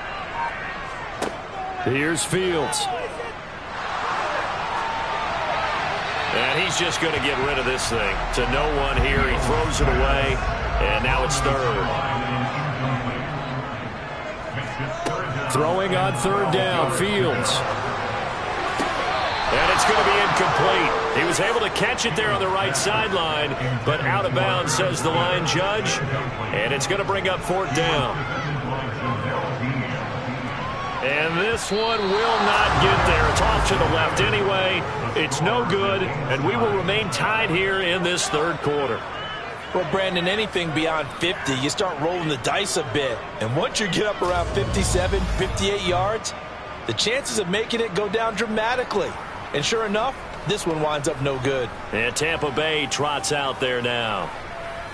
Here's Fields. And he's just going to get rid of this thing. To no one here. He throws it away, and now it's 3rd. Throwing on 3rd down, Fields. And it's going to be incomplete. He was able to catch it there on the right sideline, but out of bounds, says the line judge. And it's going to bring up 4th down. And this one will not get there. It's off to the left anyway. It's no good, and we will remain tied here in this 3rd quarter. Well, Brandon, anything beyond 50, you start rolling the dice a bit. And once you get up around 57, 58 yards, the chances of making it go down dramatically. And sure enough, this one winds up no good. And Tampa Bay trots out there now.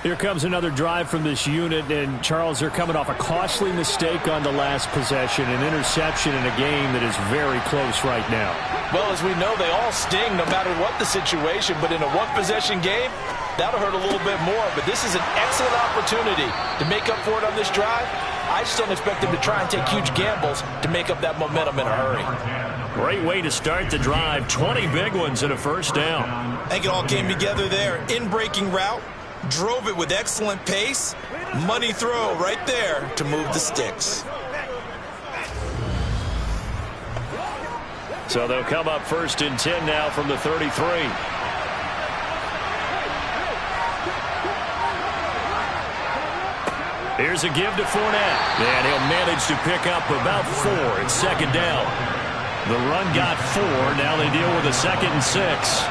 Here comes another drive from this unit, and Charles, they're coming off a costly mistake on the last possession, an interception in a game that is very close right now. Well, as we know, they all sting no matter what the situation, but in a one-possession game, that'll hurt a little bit more. But this is an excellent opportunity to make up for it on this drive. I just don't expect them to try and take huge gambles to make up that momentum in a hurry. Great way to start the drive. 20 big ones and a first down. I think it all came together there. In-breaking route. Drove it with excellent pace. Money throw right there to move the sticks. So they'll come up 1st and 10 now from the 33. Here's a give to Fournette. And he'll manage to pick up about 4. It's 2nd down. The run got 4. Now they deal with a 2nd and 6.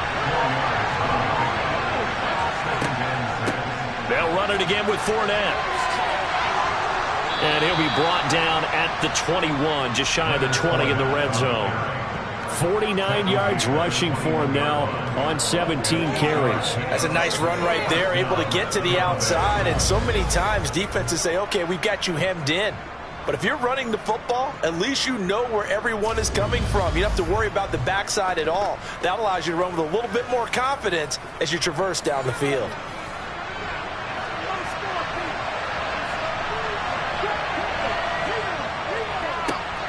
They'll run it again with Fournette. And he'll be brought down at the 21, just shy of the 20 in the red zone. 49 yards rushing for him now on 17 carries. That's a nice run right there, able to get to the outside. And so many times defenses say, okay, we've got you hemmed in. But if you're running the football, at least you know where everyone is coming from. You don't have to worry about the backside at all. That allows you to run with a little bit more confidence as you traverse down the field.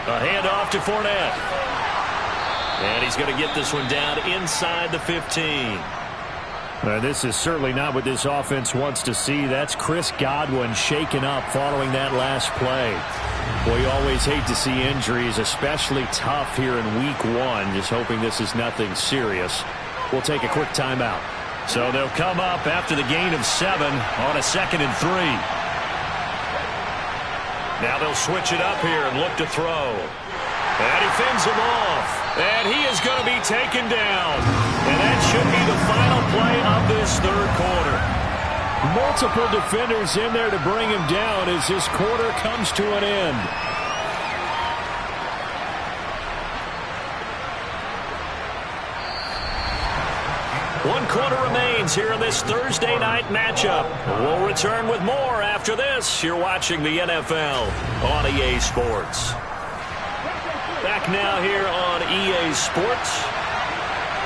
A handoff to Fournette. And he's going to get this one down inside the 15. This is certainly not what this offense wants to see. That's Chris Godwin shaken up following that last play. Well, you always hate to see injuries, especially tough here in week 1. Just hoping this is nothing serious. We'll take a quick timeout. So they'll come up after the gain of 7 on a 2nd and 3. Now they'll switch it up here and look to throw. And he fends him off. And he is going to be taken down. And that should be the final play of this 3rd quarter. Multiple defenders in there to bring him down as this quarter comes to an end. One quarter remains here in this Thursday night matchup. We'll return with more after this. You're watching the NFL on EA Sports. Back now here on EA Sports.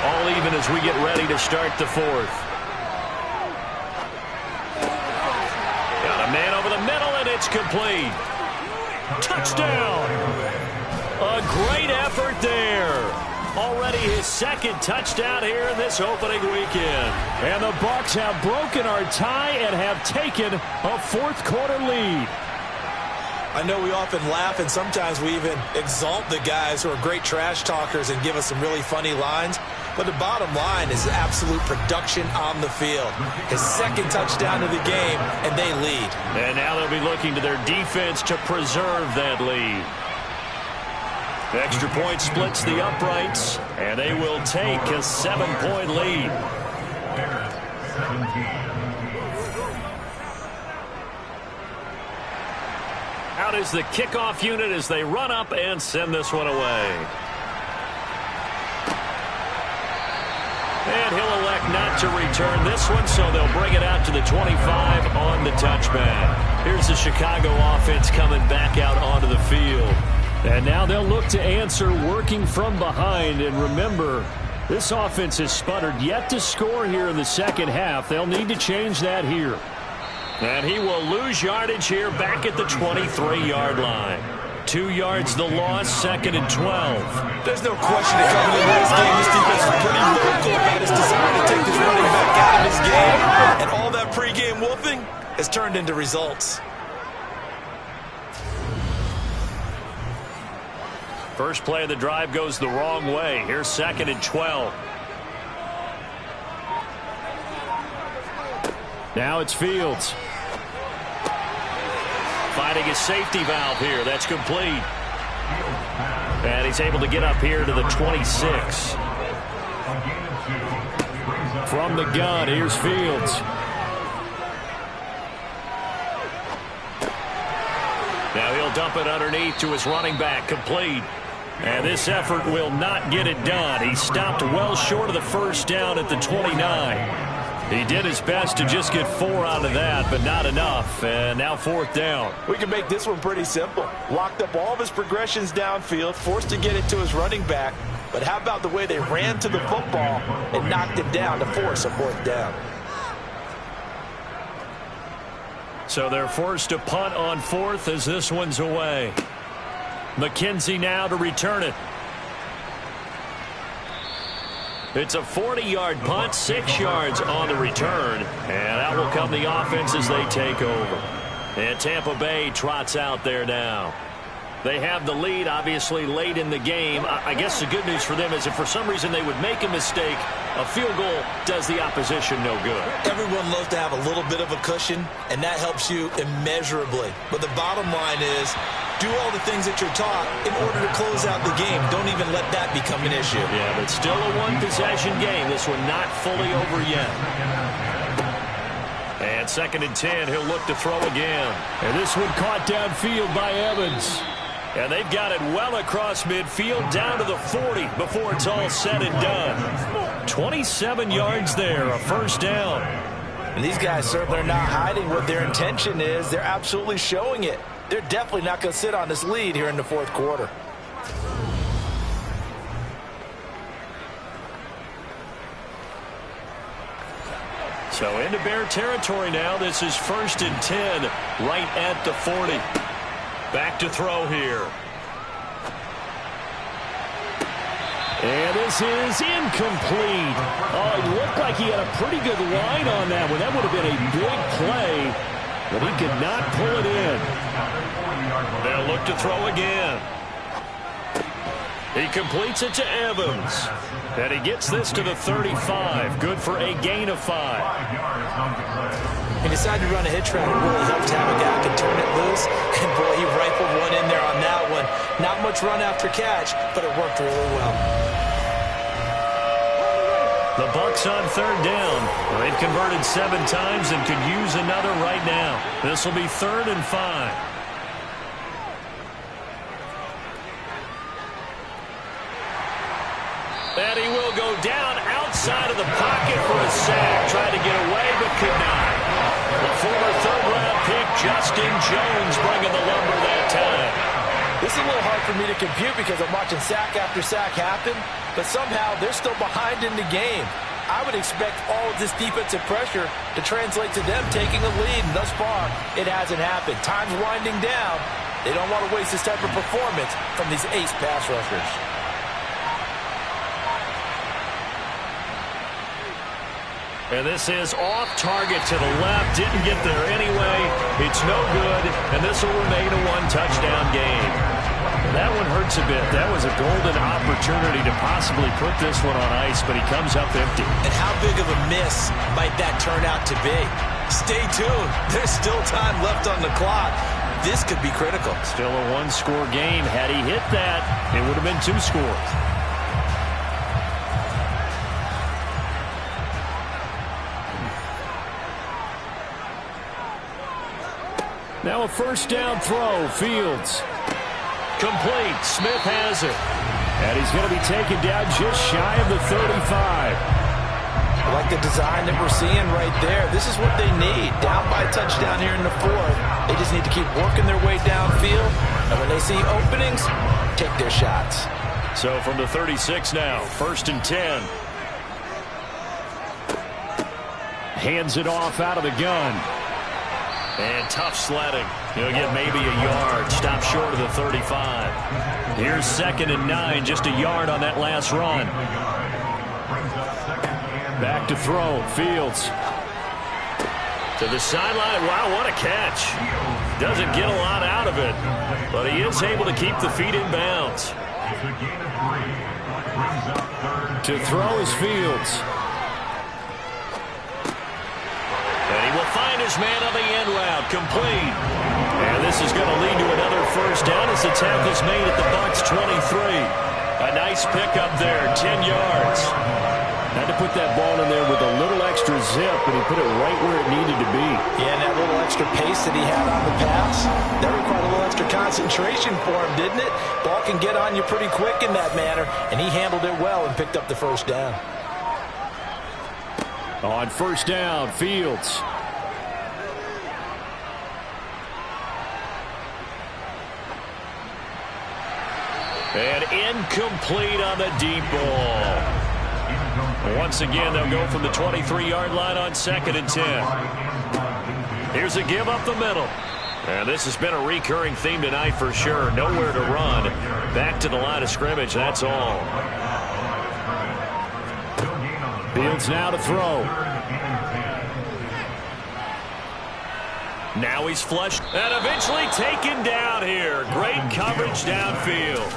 All even as we get ready to start the 4th. Got a man over the middle, and it's complete. Touchdown! A great effort there. Already his 2nd touchdown here in this opening weekend. And the Bucs have broken our tie and have taken a 4th quarter lead. I know we often laugh, and sometimes we even exalt the guys who are great trash talkers and give us some really funny lines. But the bottom line is absolute production on the field. His 2nd touchdown of the game, and they lead. And now they'll be looking to their defense to preserve that lead. Extra point splits the uprights, and they will take a 7-point lead. Out is the kickoff unit as they run up and send this one away. And he'll elect not to return this one, so they'll bring it out to the 25 on the touchback. Here's the Chicago offense coming back out onto the field. And now they'll look to answer working from behind. And remember, this offense has sputtered yet to score here in the 2nd half. They'll need to change that here. And he will lose yardage here back at the 23-yard line. 2 yards the loss, 2nd and 12. There's no question that coming into this game, this defense is pretty vocal about his desire to take this running back out of his game. And all that pregame wolfing has turned into results. First play of the drive goes the wrong way. Here's 2nd and 12. Now it's Fields. Finding his safety valve here. That's complete. And he's able to get up here to the 26. From the gun, here's Fields. Now he'll dump it underneath to his running back. Complete. And this effort will not get it done. He stopped well short of the 1st down at the 29. He did his best to just get 4 out of that, but not enough. And now 4th down. We can make this one pretty simple. Locked up all of his progressions downfield, forced to get it to his running back. But how about the way they ran to the football and knocked it down to force a 4th down? So they're forced to punt on 4th as this one's away. McKenzie now to return it. It's a 40-yard punt, 6 yards on the return. And out will come the offense as they take over. And Tampa Bay trots out there now. They have the lead, obviously, late in the game. I guess the good news for them is if for some reason they would make a mistake, a field goal does the opposition no good. Everyone loves to have a little bit of a cushion, and that helps you immeasurably. But the bottom line is, do all the things that you're taught in order to close out the game. Don't even let that become an issue. Yeah, but still a one-possession game. This one not fully over yet. And 2nd and 10, he'll look to throw again. And this one caught downfield by Evans. And they've got it well across midfield down to the 40 before it's all said and done. 27 yards there, a 1st down. And these guys certainly are not hiding what their intention is. They're absolutely showing it. They're definitely not going to sit on this lead here in the 4th quarter. So into Bear territory now. This is 1st and 10 right at the 40. Back to throw here. And this pass is incomplete. Oh, it looked like he had a pretty good line on that one. That would have been a big play, but he could not pull it in. They'll look to throw again. He completes it to Evans. And he gets this to the 35. Good for a gain of 5. He decided to run a hitch route. It really helped to have a guy who could turn it loose. And, boy, he rifled one in there on that one. Not much run after catch, but it worked really well. The Bucs on third down. They've converted 7 times and could use another right now. This will be 3rd and 5. And he will go down outside of the pocket for a sack. Tried to get away, but could not. The former 3rd-round pick, Justin Jones, bringing the lumber that time. This is a little hard for me to compute because I'm watching sack after sack happen, but somehow they're still behind in the game. I would expect all of this defensive pressure to translate to them taking a lead, and thus far, it hasn't happened. Time's winding down. They don't want to waste this type of performance from these ace pass rushers. And this is off target to the left. Didn't get there anyway. It's no good, and this will remain a 1-touchdown game. That one hurts a bit. That was a golden opportunity to possibly put this one on ice, but he comes up empty. And how big of a miss might that turn out to be? Stay tuned. There's still time left on the clock. This could be critical. Still a 1-score game. Had he hit that, it would have been 2 scores. Now a first down throw. Fields. Complete. Smith has it. And he's going to be taken down just shy of the 35. I like the design that we're seeing right there. This is what they need. Down by a touchdown here in the 4th. They just need to keep working their way downfield. And when they see openings, take their shots. So from the 36 now, 1st and 10. Hands it off out of the gun. And tough sledding. He'll get maybe a yard. Stop short of the 35. Here's 2nd and 9. Just a yard on that last run. Back to throw. Fields. To the sideline. Wow, what a catch. Doesn't get a lot out of it. But he is able to keep the feet in bounds. To throw is Fields. Will find his man on the end route. Complete. And this is going to lead to another first down as the tackle's made at the Bucs 23. A nice pickup there, 10 yards. Had to put that ball in there with a little extra zip, and he put it right where it needed to be. Yeah, and that little extra pace that he had on the pass, that required a little extra concentration for him, didn't it? Ball can get on you pretty quick in that manner, and he handled it well and picked up the first down. On first down, Fields. And incomplete on the deep ball. Once again, they'll go from the 23-yard line on 2nd and 10. Here's a give up the middle. And this has been a recurring theme tonight for sure. Nowhere to run. Back to the line of scrimmage, that's all. Fields now to throw. Now he's flushed and eventually taken down here. Great coverage downfield.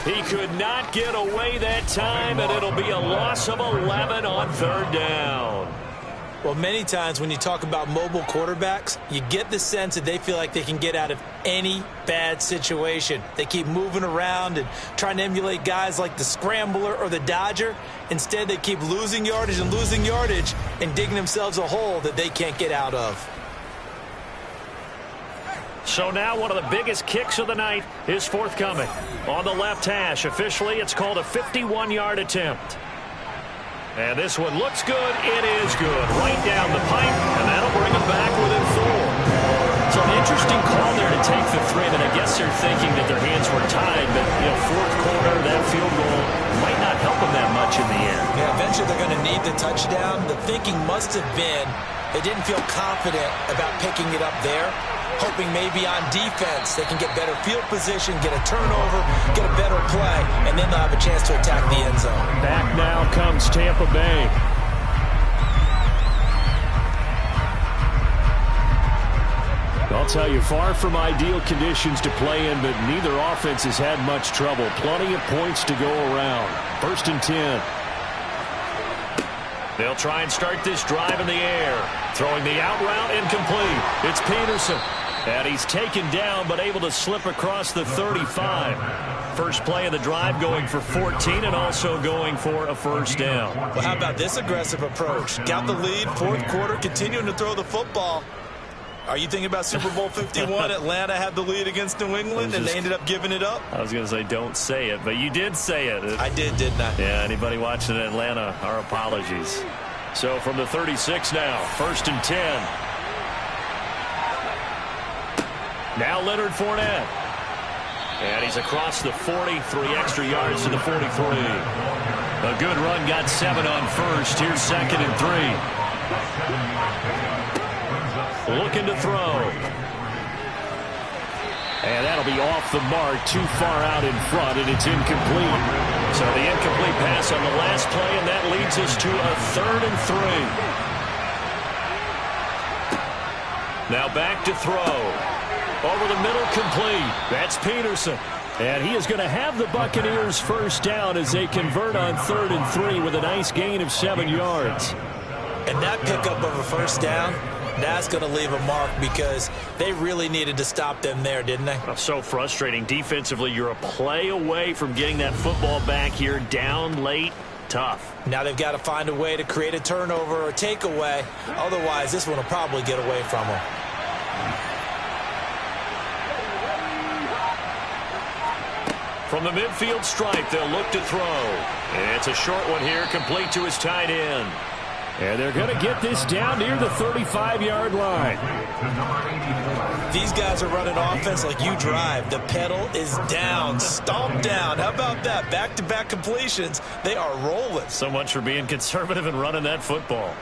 He could not get away that time, and it'll be a loss of 11 on 3rd down. Well, many times when you talk about mobile quarterbacks, you get the sense that they feel like they can get out of any bad situation. They keep moving around and trying to emulate guys like the Scrambler or the Dodger. Instead, they keep losing yardage and digging themselves a hole that they can't get out of. So now one of the biggest kicks of the night is forthcoming. On the left hash, officially, it's called a 51-yard attempt. And this one looks good. It is good. Right down the pipe, and that'll bring them back within 4. So an interesting call there to take the 3, and I guess they're thinking that their hands were tied, but, 4th quarter, that field goal might not help them that much in the end. Yeah, eventually they're going to need the touchdown. The thinking must have been they didn't feel confident about picking it up there. hoping maybe on defense they can get better field position, get a turnover, get a better play, and then they'll have a chance to attack the end zone. Back now comes Tampa Bay. I'll tell you, far from ideal conditions to play in, but neither offense has had much trouble. Plenty of points to go around. 1st and 10. They'll try and start this drive in the air. Throwing the out route, incomplete. It's Peterson. And he's taken down, but able to slip across the 35. First play of the drive going for 14 and also going for a first down. Well, how about this aggressive approach? Got the lead, 4th quarter, continuing to throw the football. Are you thinking about Super Bowl 51? Atlanta had the lead against New England, and they ended up giving it up? I was going to say don't say it, but you did say it. I did, didn't I? Yeah, anybody watching in Atlanta, our apologies. So from the 36 now, 1st and 10. Now Leonard Fournette. And he's across the 40, 3 extra yards to the 43. A good run, got 7 on first. Here's 2nd and 3. Looking to throw. And that'll be off the mark, too far out in front, and it's incomplete. So the incomplete pass on the last play, and that leads us to a 3rd and 3. Now back to throw. Over the middle, complete. That's Peterson. And he is going to have the Buccaneers first down as they convert on 3rd and 3 with a nice gain of 7 yards. And that pickup of a first down, that's going to leave a mark because they really needed to stop them there, didn't they? So frustrating. Defensively, you're a play away from getting that football back here down late. Tough. Now they've got to find a way to create a turnover or takeaway. Otherwise, this one will probably get away from them. From the midfield stripe, they'll look to throw. And it's a short one here, complete to his tight end. And they're going to get this down near the 35-yard line. These guys are running offense like you drive. The pedal is down, stomp down. How about that? Back-to-back completions. They are rolling. So much for being conservative and running that football.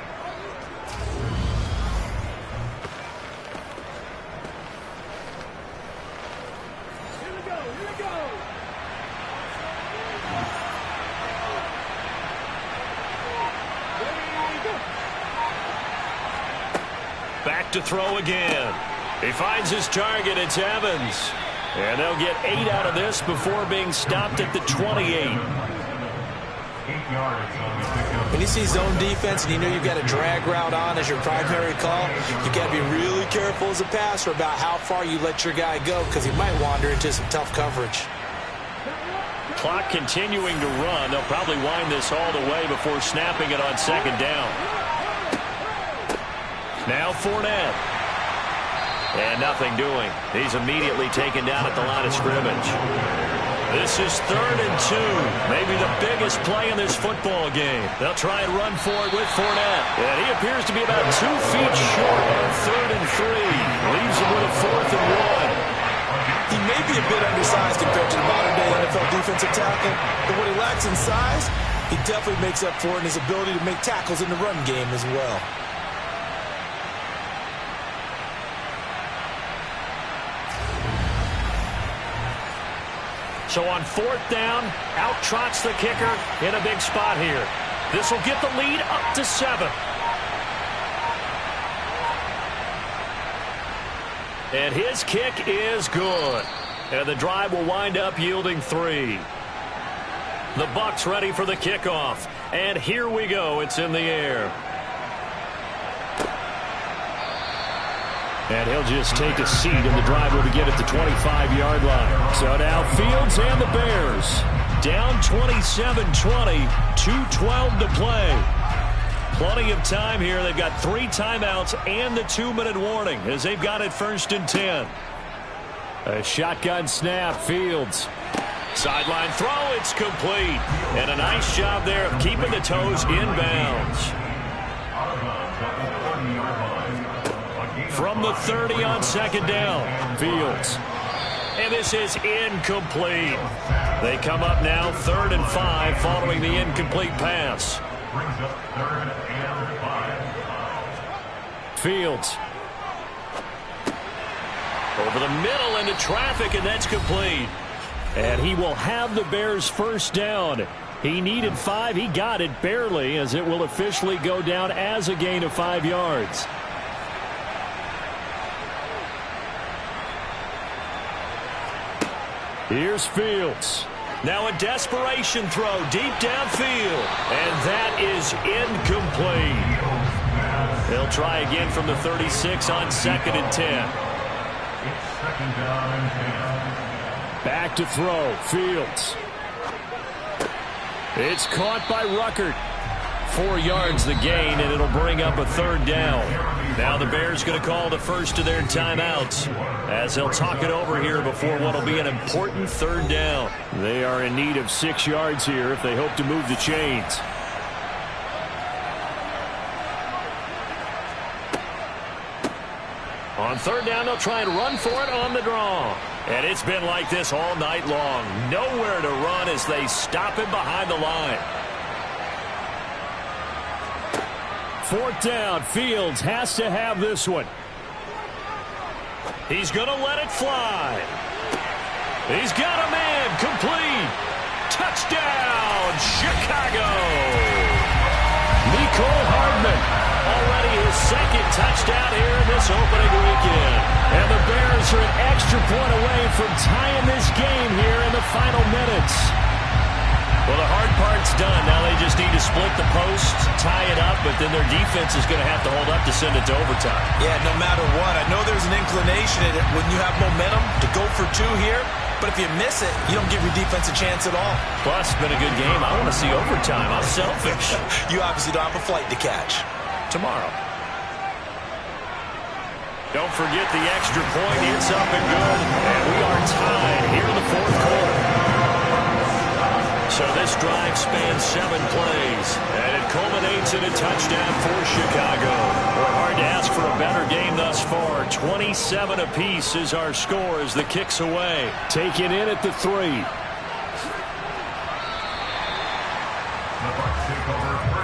Back to throw again. He finds his target. It's Evans. And they'll get 8 out of this before being stopped at the 28. When you see zone defense and you know you've got a drag route on as your primary call, you've got to be really careful as a passer about how far you let your guy go because he might wander into some tough coverage. Clock continuing to run. They'll probably wind this all the way before snapping it on 2nd down. Now Fournette. And nothing doing. He's immediately taken down at the line of scrimmage. This is 3rd and 2. Maybe the biggest play in this football game. They'll try and run for it with Fournette. And he appears to be about 2 feet short on 3rd and 3. Leaves him with a 4th and 1. He may be a bit undersized compared to the modern-day NFL defensive tackle, but what he lacks in size, he definitely makes up for it in his ability to make tackles in the run game as well. So on 4th down, out trots the kicker in a big spot here. This will get the lead up to 7. And his kick is good. And the drive will wind up yielding 3. The Bucs ready for the kickoff. And here we go. It's in the air. And he'll just take a seat, and the drive will begin at the 25-yard line. So now Fields and the Bears down 27-20, 2:12 to play. Plenty of time here. They've got 3 timeouts and the 2-minute warning as they've got it 1st and 10. A shotgun snap, Fields. Sideline throw, it's complete. And a nice job there of keeping the toes inbounds. From the 30 on 2nd down, Fields. And this is incomplete. They come up now 3rd and 5 following the incomplete pass. Over the middle into traffic, and that's complete. And he will have the Bears first down. He needed 5. He got it barely, as it will officially go down as a gain of 5 yards. Here's Fields. Now a desperation throw deep downfield. And that is incomplete. They'll try again from the 36 on 2nd and 10. It's 2nd down and 10. Back to throw. Fields. It's caught by Ruckert. 4 yards the gain, and it'll bring up a 3rd down. Now the Bears going to call the first of their timeouts as they'll talk it over here before what will be an important 3rd down. They are in need of 6 yards here if they hope to move the chains. On 3rd down, they'll try and run for it on the draw. And it's been like this all night long. Nowhere to run as they stop him behind the line. 4th down. Fields has to have this one. He's going to let it fly. He's got a man. Complete. Touchdown, Chicago. Mecole Hardman. Already his 2nd touchdown here in this opening weekend. And the Bears are an extra point away from tying this game here in the final minutes. Well, the hard part's done. Now they just need to split the post, tie it up, but then their defense is going to have to hold up to send it to overtime. Yeah, no matter what. I know there's an inclination in it when you have momentum to go for 2 here, but if you miss it, you don't give your defense a chance at all. Plus, it's been a good game. I want to see overtime. I'm selfish. You obviously don't have a flight to catch. Tomorrow. Don't forget the extra point. It's up and good. And we are tied here in the 4th quarter. So this drive spans 7 plays. And it culminates in a touchdown for Chicago. We're hard to ask for a better game thus far. 27 apiece is our score as the kick's away. Taken in at the 3.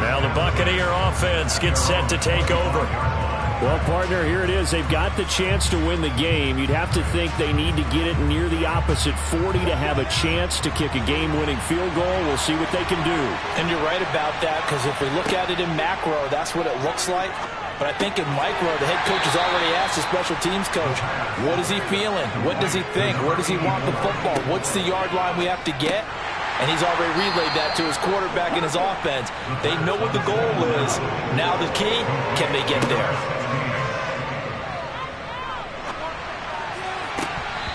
Now the Buccaneer offense gets set to take over. Well, partner, here it is. They've got the chance to win the game. You'd have to think they need to get it near the opposite 40 to have a chance to kick a game-winning field goal. We'll see what they can do. And you're right about that, because if we look at it in macro, that's what it looks like. But I think in micro, the head coach has already asked the special teams coach, what is he feeling? What does he think? Where does he want the football? What's the yard line we have to get? And he's already relayed that to his quarterback and his offense. They know what the goal is. Now the key, can they get there?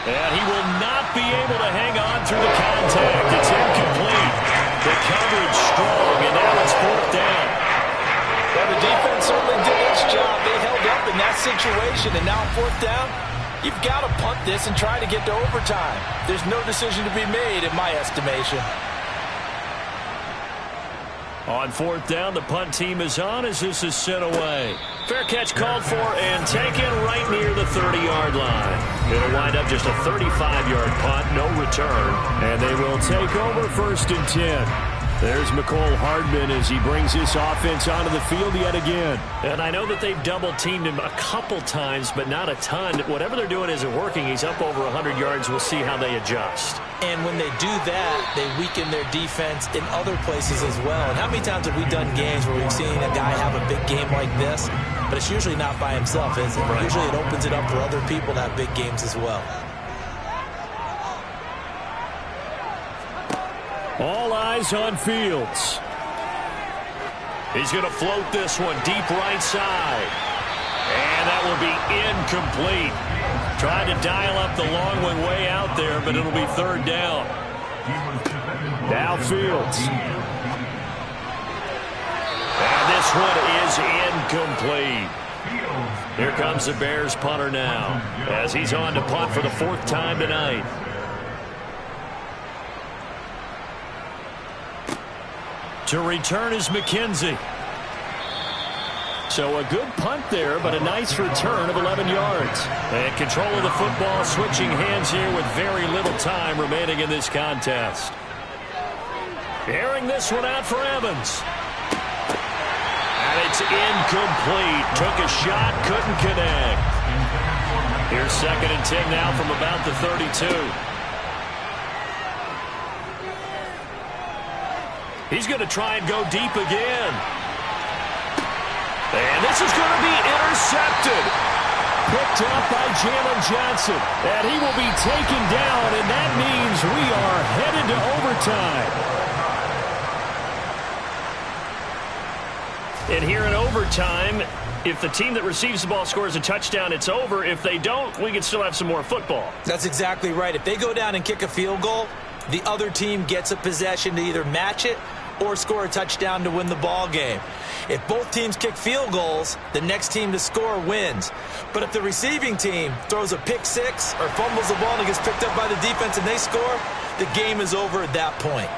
And he will not be able to hang on through the contact. It's incomplete. The coverage strong, and now it's 4th down. Well, the defense certainly did its job. They held up in that situation, and now 4th down, you've got to punt this and try to get to overtime. There's no decision to be made, in my estimation. On 4th down, the punt team is on as this is sent away. Fair catch called for and taken right near the 30-yard line. It'll wind up just a 35-yard punt, no return. And they will take over 1st and 10. There's Mecole Hardman as he brings this offense onto the field yet again. And I know that they've double-teamed him a couple times, but not a ton. Whatever they're doing isn't working. He's up over 100 yards. We'll see how they adjust. And when they do that, they weaken their defense in other places as well. And how many times have we done games where we've seen a guy have a big game like this? But it's usually not by himself, is it? Right. Usually it opens it up for other people to have big games as well. All eyes on Fields. He's going to float this one deep right side. And that will be incomplete. Tried to dial up the long one way out there, but it'll be 3rd down. Now Fields. And this one is incomplete. Here comes the Bears punter now, as he's on to punt for the 4th time tonight. To return is McKenzie. So a good punt there, but a nice return of 11 yards. And control of the football, switching hands here with very little time remaining in this contest. Airing this one out for Evans. And it's incomplete. Took a shot, couldn't connect. Here's 2nd and 10 now from about the 32. He's going to try and go deep again. And this is going to be intercepted. Picked up by Jalen Johnson. And he will be taken down, and that means we are headed to overtime. And here in overtime, if the team that receives the ball scores a touchdown, it's over. If they don't, we can still have some more football. That's exactly right. If they go down and kick a field goal, the other team gets a possession to either match it or score a touchdown to win the ball game. If both teams kick field goals, the next team to score wins. But if the receiving team throws a pick six or fumbles the ball and it gets picked up by the defense and they score, the game is over at that point.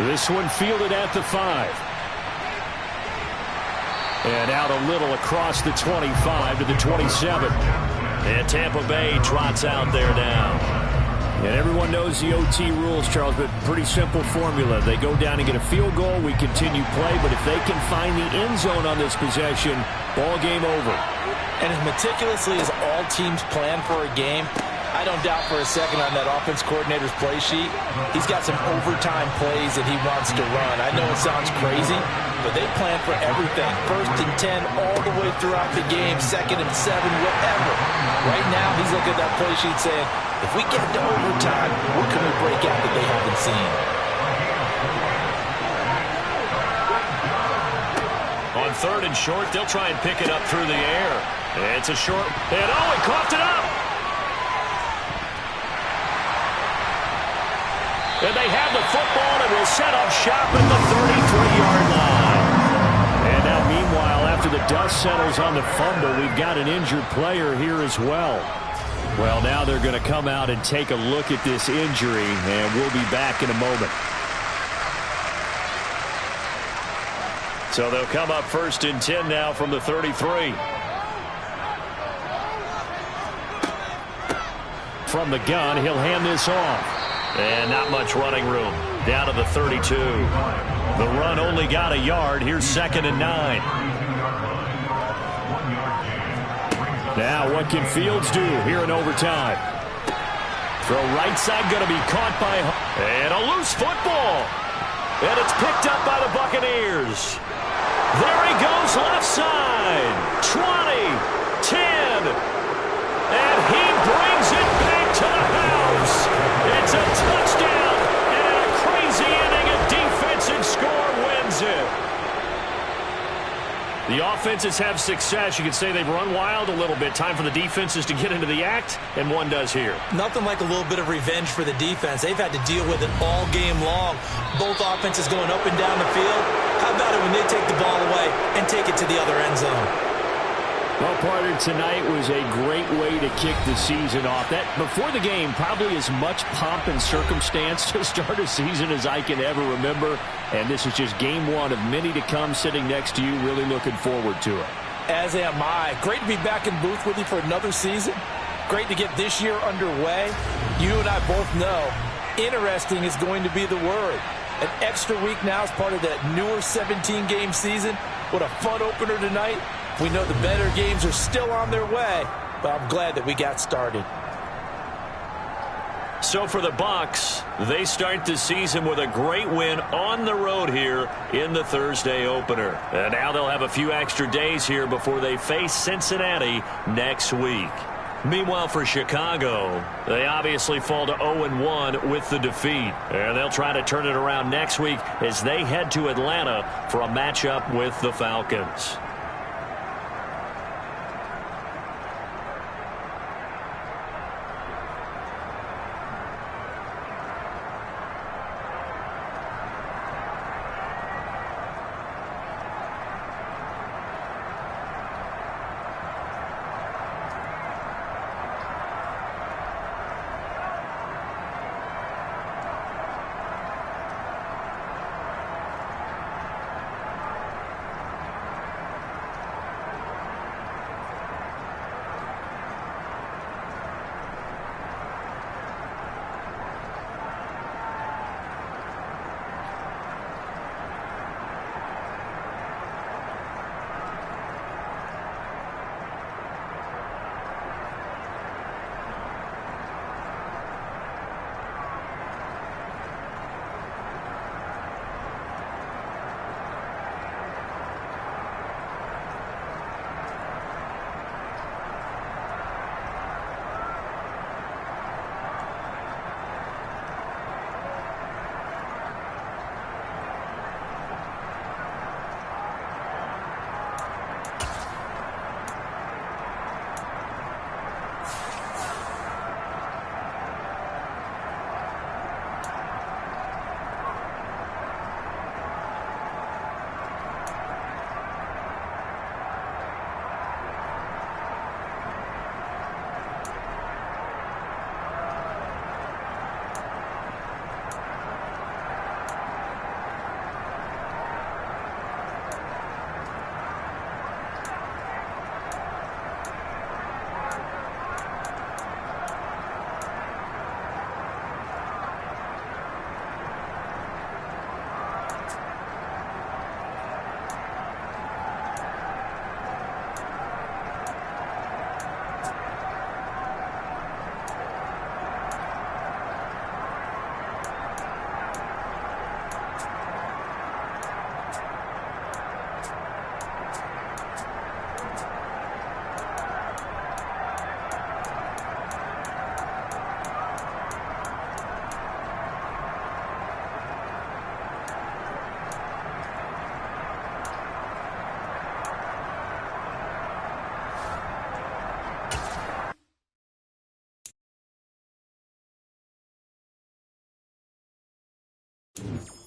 This one fielded at the 5. And out a little across the 25 to the 27. And Tampa Bay trots out there now. And everyone knows the OT rules, Charles, but pretty simple formula. They go down and get a field goal, we continue play, but if they can find the end zone on this possession, ball game over. And as meticulously as all teams plan for a game, I don't doubt for a second on that offense coordinator's play sheet, he's got some overtime plays that he wants to run. I know it sounds crazy, but they plan for everything. 1st and 10 all the way throughout the game, 2nd and 7, whatever. Right now, he's looking at that play sheet saying, if we get to overtime, what can we break out that they haven't seen? On 3rd and short, they'll try and pick it up through the air. It's a short, and he coughed it up. And they have the football and will set up shop at the 33-yard line. And now, meanwhile, after the dust settles on the fumble, we've got an injured player here as well. Well, now they're going to come out and take a look at this injury, and we'll be back in a moment. So they'll come up 1st and 10 now from the 33. From the gun, he'll hand this off. And not much running room. Down to the 32. The run only got a yard. Here's 2nd and 9. Now what can Fields do here in overtime? Throw right side, going to be caught by... And a loose football. And it's picked up by the Buccaneers. There he goes left side. 20, 10. And he brings it back to the house. It's a touchdown, and a crazy inning of defense and score wins it. The offenses have success. You could say they've run wild a little bit. Time for the defenses to get into the act, and one does here. Nothing like a little bit of revenge for the defense. They've had to deal with it all game long. Both offenses going up and down the field. How about it when they take the ball away and take it to the other end zone? Well, partner, tonight was a great way to kick the season off. That before the game, probably as much pomp and circumstance to start a season as I can ever remember. And this is just game one of many to come. Sitting next to you, really looking forward to it. As am I. Great to be back in booth with you for another season. Great to get this year underway. You and I both know interesting is going to be the word. An extra week now as part of that newer 17-game season. What a fun opener tonight. We know the better games are still on their way, but I'm glad that we got started. So for the Bucs, they start the season with a great win on the road here in the Thursday opener. And now they'll have a few extra days here before they face Cincinnati next week. Meanwhile, for Chicago, they obviously fall to 0-1 with the defeat. And they'll try to turn it around next week as they head to Atlanta for a matchup with the Falcons. it.